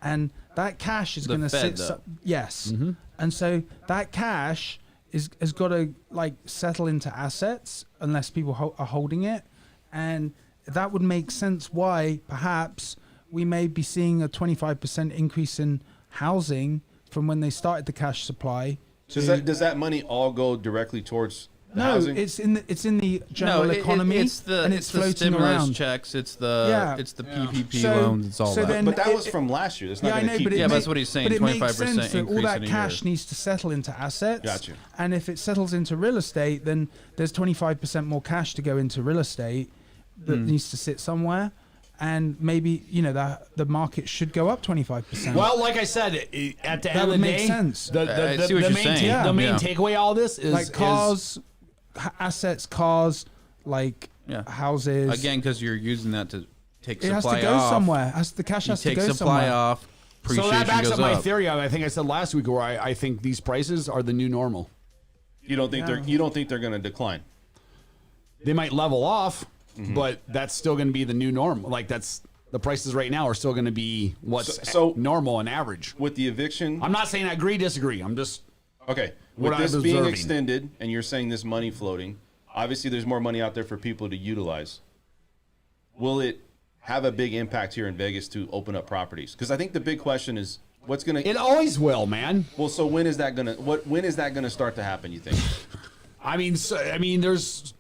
and that cash is going to Fed, sit. though. Yes, and so that cash has got to like settle into assets unless people are holding it, and that would make sense why perhaps we may be seeing a 25% increase in housing from when they started the cash supply. Does that money all go directly towards the housing? It's in the general economy, it's and it's the floating stimulus around. checks. It's the PPP loans. It's all that. then But that was from last year. That's not going to keep. Yeah, that's what he's saying, But it 25% makes sense that all increase that in a cash year. needs to settle into assets. Gotcha. And if it settles into real estate, then there's 25% more cash to go into real estate that needs to sit somewhere. And maybe the market should go up 25%. Well, like I said, at the end of the makes day, sense. the see what you're main saying. the main Yeah. takeaway all this is like cars, assets, cars, like Yeah. houses. Again, because you're using that to take it has supply to go off. somewhere. The cash You has to take go supply somewhere. off. So Appreciation that backs goes up my up. theory. I think I said last week where I think these prices are the new normal. You don't think they're going to decline? They might level off, but that's still going to be the new normal. Like the prices right now are still going to be what's So- normal and average. With the eviction, I'm not saying I agree, disagree. I'm just okay. what With I'm this being observing. extended, and you're saying this money floating, obviously there's more money out there for people to utilize. Will it have a big impact here in Vegas to open up properties? Because I think the big question is what's going to. it always will, man. Well, so when is that gonna start to happen? You think? I mean, there's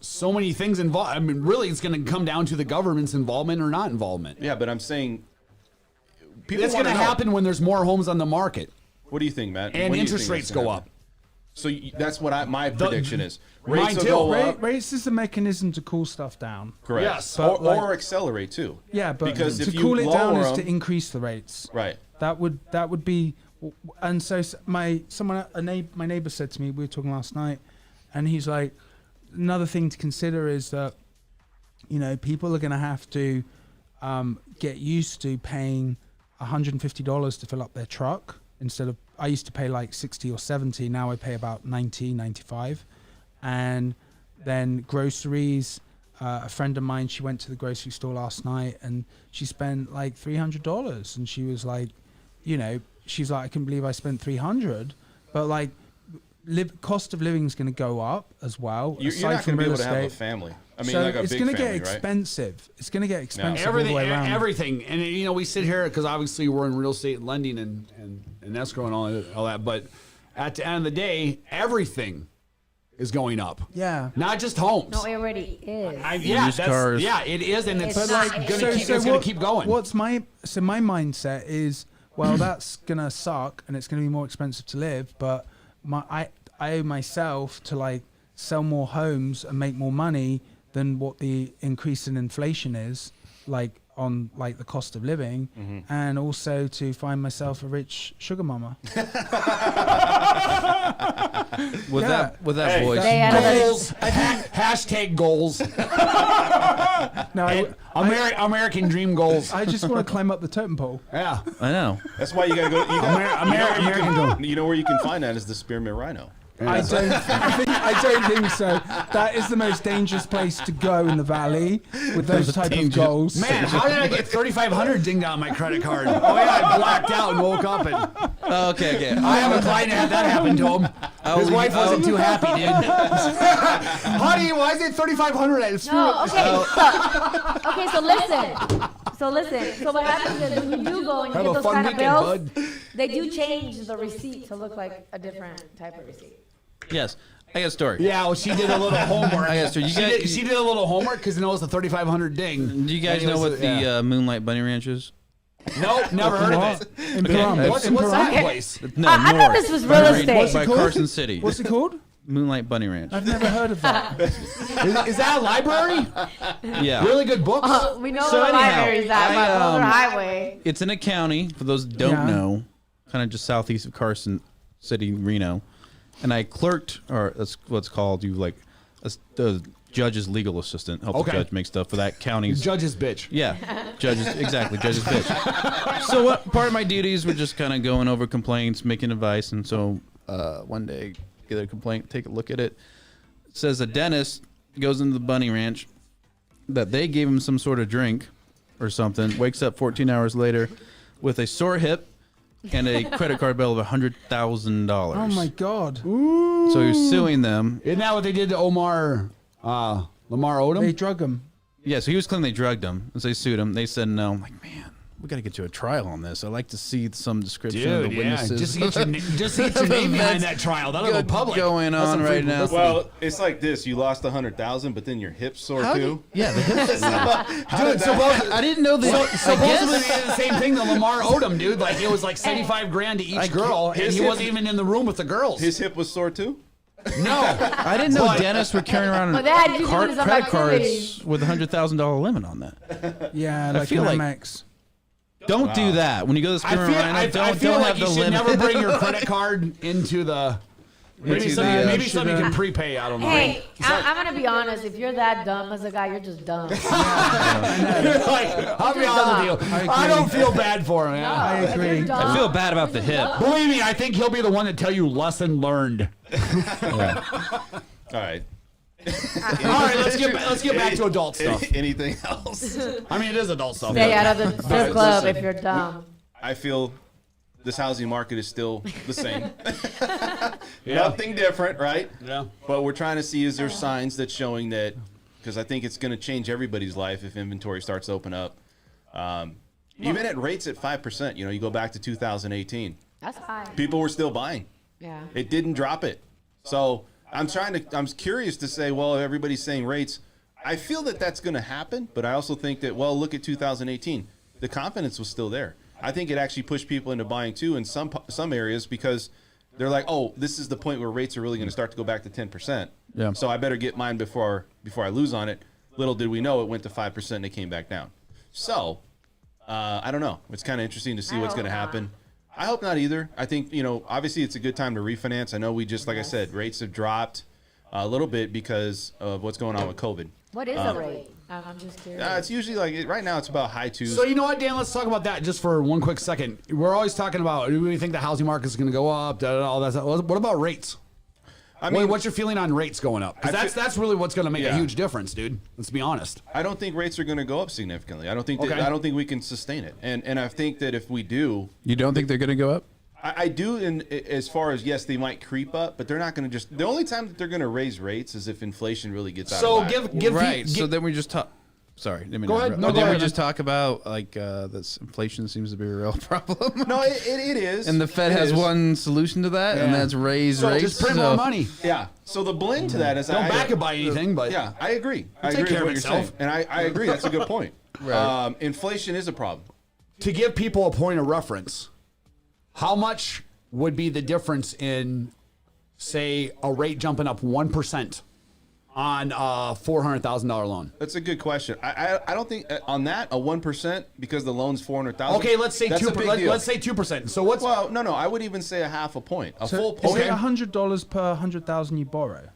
so many things involved. I mean, really, it's going to come down to the government's involvement or not involvement. Yeah, but I'm saying people. It's going to wanna know. happen when there's more homes on the market What do you think, Matt? and When do you interest think rates that's gonna go happen? up. So that's what my prediction is. Mine Rates will too. go up. Rates is the mechanism to cool stuff down. Correct. Yes, but or accelerate too. Yeah, but because to if you cool it down lower is to them- increase the rates. Right. That would be, and so my neighbor said to me, we were talking last night, and he's like, another thing to consider is that, people are going to have to get used to paying $150 to fill up their truck instead of, I used to pay like 60 or 70. Now I pay about 90, 95. And then groceries, a friend of mine, she went to the grocery store last night and she spent like $300. And she was like, she's like, I can't believe I spent $300. But like, cost of living is going to go up as well. You're aside not from going to be real able to have a estate. family. I mean, so like a it's big going to get family, right? expensive. It's going to get expensive all the way around. Everything. And, we sit here because obviously we're in real estate lending and escrow and all that. But at the end of the day, everything is going up. Yeah. Not just homes. No, it already is. Cars. Yeah, it is. And it's not- going to keep going. My mindset is, well, that's going to suck and it's going to be more expensive to live. But I owe myself to like sell more homes and make more money than what the increase in inflation is, like on like the cost of living, and also to find myself a rich sugar mama. With that voice. Goals. Hashtag goals. No, American dream goals. I just want to climb up the totem pole. Yeah. I know. That's why you got to go. You know where you can find that is the Spearmint Rhino. I don't think so. That is the most dangerous place to go in the valley with those type of goals. Man, how did I get 3,500 dinged on my credit card? Oh yeah, I blacked out and woke up and Okay. I have a client that had that happen to him. His wife wasn't too happy, dude. Honey, why is it 3,500? No, okay. So listen. So what happens is when you do go and you get those kind of bills, they do change the receipt to look like a different type of receipt. Yes. I got a story. Yeah, well, she did a little homework. I got a story. She did a little homework because it was the 3,500 ding. Do you guys know what the Moonlight Bunny Ranch is? Nope, never heard of it. What's that place? No, I thought this was real estate. By Carson City. What's it called? Moonlight Bunny Ranch. I've never heard of that. Is that a library? Yeah. Really good books? We know So the anyhow, library's at by Boulder Highway. It's in a county, for those who don't know, kind of just southeast of Carson City, Reno. And I clerked, or that's what's called, the judge's legal assistant, help the judge make stuff for that county's. Judge's bitch. Yeah, judge's bitch. So part of my duties were just kind of going over complaints, making advice, and so one day, get a complaint, take a look at it. It says a dentist goes into the bunny ranch, that they gave him some sort of drink or something, wakes up 14 hours later with a sore hip and a credit card bill of $100,000. Oh my God. So he was suing them. Isn't that what they did to Lamar Odom? They drug him. Yeah, so he was claiming they drugged him. And so they sued him. They said no. I'm like, man, we got to get you a trial on this. I'd like to see some description of the witnesses. Just get your name behind that trial. That'll go public. Going on right now. Well, it's like this: you lost $100,000, but then your hip's sore too. Yeah, the hips. I didn't know that. Supposedly they did the same thing to Lamar Odom, dude. Like it was like $75,000 to each girl, and he wasn't even in the room with the girls. His hip was sore too. No, I didn't know dentists were carrying around credit cards with $100,000 limit on that. Yeah, like feel an like- Amex. Don't do that when you go to the Spearmint Rhino. I feel don't like have you the should limit. never bring your credit card into the. Maybe somebody can prepay. I don't know. Hey, I'm gonna be honest. If you're that dumb as a guy, you're just dumb. Like, I'll be honest with you. I don't feel bad for him. No, I agree. I feel bad about the hip. Believe me, I think he'll be the one to tell you lesson learned. All right. All right, let's get back to adult stuff. Anything else? I mean, it is adult stuff. Stay out of the strip club listen. if you're dumb. I feel this housing market is still the same. Nothing different, right? Yeah. But we're trying to see, is there signs that's showing that, because I think it's going to change everybody's life if inventory starts to open up. Even at rates at 5%, you go back to 2018. That's high. People were still buying. Yeah. It didn't drop it. So I'm curious to say, well, if everybody's saying rates, I feel that that's going to happen, but I also think that, well, look at 2018. The confidence was still there. I think it actually pushed people into buying too in some areas because they're like, oh, this is the point where rates are really going to start to go back to 10%. Yeah. So I better get mine before I lose on it. Little did we know it went to 5% and it came back down. So I don't know. It's kind of interesting to see what's going to happen. I hope not either. I think, obviously it's a good time to refinance. I know like I said, rates have dropped a little bit because of what's going on with COVID. What is a rate? I'm just curious. It's usually right now it's about high twos. So you know what, Dan? Let's talk about that just for one quick second. We're always talking about, do we think the housing market is going to go up? All that stuff. What about rates? I mean, what's your feeling on rates going up? Because that's really what's going to make a huge difference, dude. Let's be honest. I don't think rates are going to go up significantly. I don't think we can sustain it. And I think that if we do, You don't think they're going to go up? I do, as far as, yes, they might creep up, but they're not going to just. The only time that they're going to raise rates is if inflation really gets out of whack. So then we just talk. Sorry, go ahead. No, did we just talk about like this inflation seems to be a real problem? No, it is. And the Fed has one solution to that, and that's raise rates. Just print more money. Yeah. So the blend to that is don't back it by anything, but yeah, I agree. I agree with what you're saying, and I agree. That's a good point. Right. Inflation is a problem. To give people a point of reference, how much would be the difference in, say, a rate jumping up 1%? On a $400,000 loan? That's a good question. I don't think on that a 1% because the loan's $400,000. Okay, let's say 2%. Let's say 2%. So what's no? I would even say a half a point, full Is point. it $100 per 100,000 you borrow?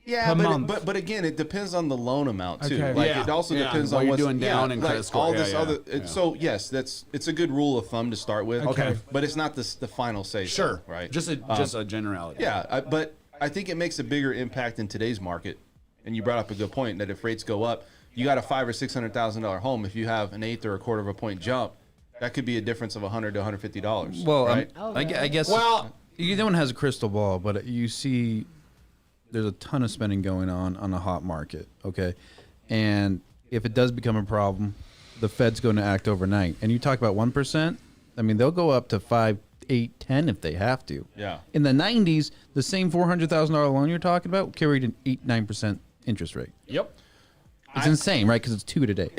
Yeah, but again, it depends on the loan amount too. Okay. Like it also depends what on you're what's doing down and credit score. All this other. So yes, it's a good rule of thumb to start with. Okay, but it's not the final say. Sure, right? Just a generality. Yeah, but I think it makes a bigger impact in today's market. And you brought up a good point that if rates go up, you got a $500,000 or $600,000 home. If you have an eighth or a quarter of a point jump, that could be a difference of $100 to $150. Well, right? I guess. Well, no one has a crystal ball, but you see, there's a ton of spending going on a hot market. Okay, and if it does become a problem, the Fed's going to act overnight. And you talk about 1%. I mean, they'll go up to 5, 8, 10 if they have to. Yeah. In the 90s, the same $400,000 loan you're talking about carried an 8, 9% interest rate. Yep. It's insane, right? Because it's 2 today.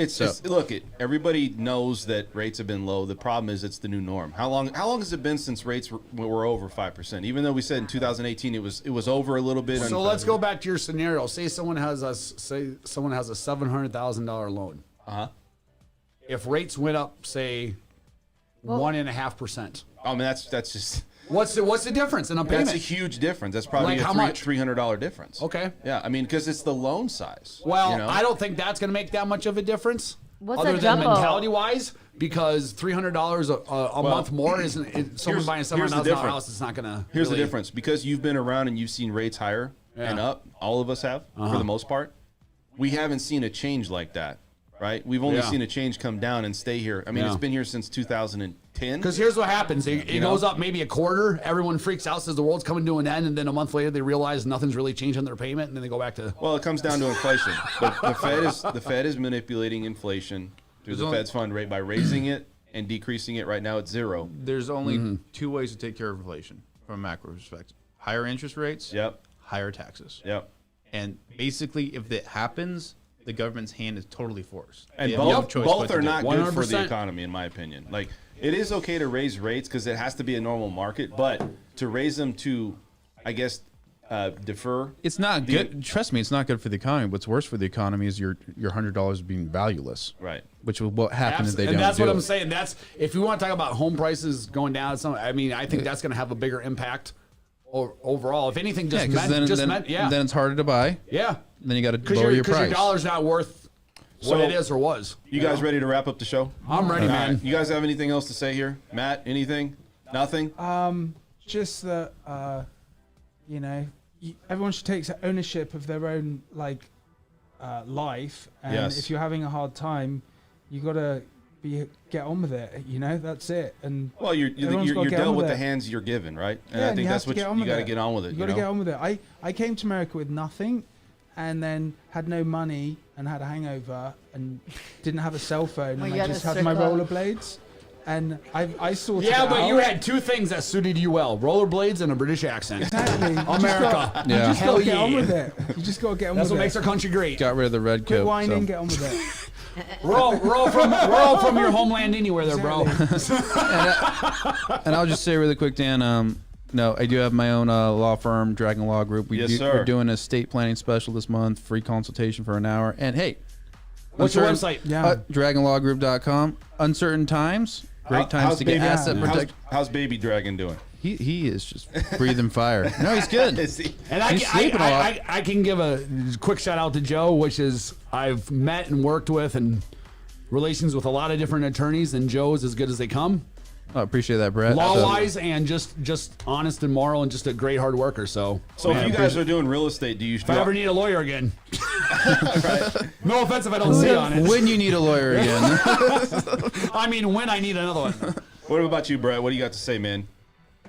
Look, everybody knows that rates have been low. The problem is it's the new norm. How long has it been since rates were over 5%? Even though we said in 2018 it was over a little bit. So let's go back to your scenario. Say someone has a $700,000 loan. If rates went up, say 1.5%. I mean that's just. What's the difference in a payment? That's a huge difference. That's probably Like how much? $300 difference. Okay. Yeah, I mean, because it's the loan size. Well, you know? I don't think that's going to make that much of a difference. What's other a than jumbo? mentality-wise, because $300 a month more isn't someone buying a $700,000 house. It's not going to. Here's the difference: because you've been around and you've seen rates higher and up. All of us have, for the most part. We haven't seen a change like that, right? We've only seen a change come down and stay here. I mean, it's been here since 2010. Because here's what happens: it goes up maybe a quarter. Everyone freaks out, says the world's coming to an end, and then a month later they realize nothing's really changed on their payment, and then they go back to. Well, it comes down to inflation. the Fed is manipulating inflation through the Fed's fund rate by raising it and decreasing it. Right now, it's 0. There's only 2 ways to take care of inflation from a macro perspective: higher interest rates, higher taxes. And basically, if that happens, the government's hand is totally forced. And both are not good for the economy, in my opinion. Like, it is okay to raise rates because it has to be a normal market, but to raise them to, I guess, defer. It's not good. Trust me, it's not good for the economy. What's worse for the economy is your $100 being valueless. Right. Which will what happen if they don't do it. And that's what I'm saying. That's if you want to talk about home prices going down. I mean, I think that's going to have a bigger impact overall. If anything, then it's harder to buy. Yeah. Then you got to lower your price. Because your dollar's not worth what it is or was. You guys ready to wrap up the show? I'm ready, man. Right. You guys have anything else to say here? Matt, anything? Nothing? Just that, everyone should take ownership of their own, life. And if you're having a hard time, you got to get on with it. That's it. And well, you're dealt with the hands you're given, right? And I think that's what you got to get on with it. You got to get on with it. I came to America with nothing, and then had no money and had a hangover and didn't have a cell phone, and I just had my rollerblades. And I sorted it out. Yeah, but you had 2 things that suited you well: rollerblades and a British accent. Exactly. America. You just got to get on with it. You just got to get on with it. That's what makes our country great. Got rid of the red coat. Quit whining, get on with it. We're all from your homeland anywhere there, bro. And I'll just say really quick, Dan, no, I do have my own law firm, Dragon Law Group. We're doing a estate planning special this month, free consultation for an hour. And hey, what's your website? DragonLawGroup.com. Uncertain times, great times to get asset protection. How's Baby Dragon doing? He is just breathing fire. No, he's good. And I can give a quick shout out to Joe, which is I've met and worked with and relations with a lot of different attorneys, and Joe's as good as they come. I appreciate that, Brett. Law-wise and just honest and moral and just a great hard worker. So if you guys are doing real estate, do you? If I ever need a lawyer again. Right. No offense if I don't say on it. When you need a lawyer again. I mean, when I need another one. What about you, Brett? What do you got to say, man?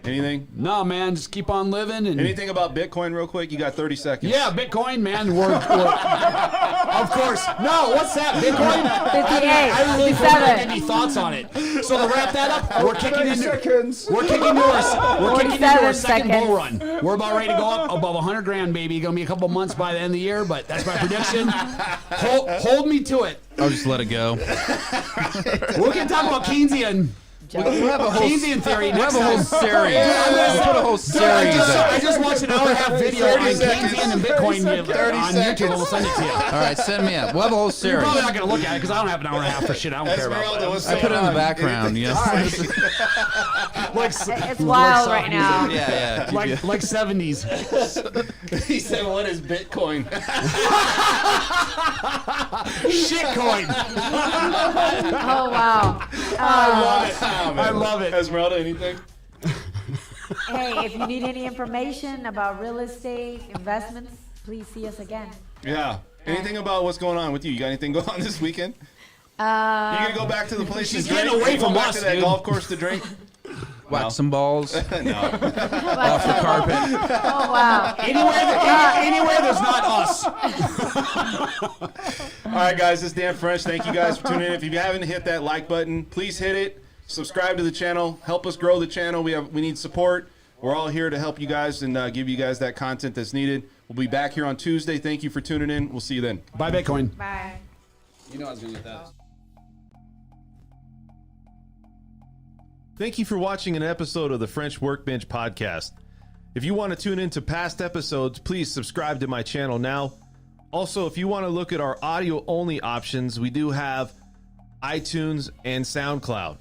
Anything? No, man, just keep on living. And anything about Bitcoin, real quick? You got 30 seconds. Yeah, Bitcoin, man. We're of course. No, what's that? Bitcoin? 58. I really don't have any thoughts on it. So to wrap that up, we're kicking into our second bull run. We're about ready to go up above 100 grand, baby. Gonna be a couple months by the end of the year, but that's my prediction. Hold me to it. I'll just let it go. We can talk about Keynesian. We'll have a whole Keynesian theory. We'll have a whole series. We'll put a whole series. I just watched an hour-and-a-half video on Keynesian and Bitcoin on YouTube. We'll send it to you. All right, send me up. We'll have a whole series. You're probably not going to look at it because I don't have an hour-and-a-half for shit I don't care about. I put it in the background. You know? It's wild right now. Yeah. Like 70s. He said, "What is Bitcoin?" Shitcoin. Oh wow. I love it. I love it. Esmeralda, anything? Hey, if you need any information about real estate investments, please see us again. Yeah. Anything about what's going on with you? You got anything going on this weekend? You gonna go back to the place? She's to drink? getting away from back us, to that dude. golf course to drink. Whack some balls No. off the carpet. Oh wow. Anywhere there's not us. All right, guys, this is Dan French. Thank you guys for tuning in. If you haven't hit that like button, please hit it. Subscribe to the channel. Help us grow the channel. We need support. We're all here to help you guys and give you guys that content that's needed. We'll be back here on Tuesday. Thank you for tuning in. We'll see you then. Buy Bitcoin. Bye. You know I was gonna get that. Thank you for watching an episode of the French Workbench Podcast. If you want to tune into past episodes, please subscribe to my channel now. Also, if you want to look at our audio-only options, we do have iTunes and SoundCloud.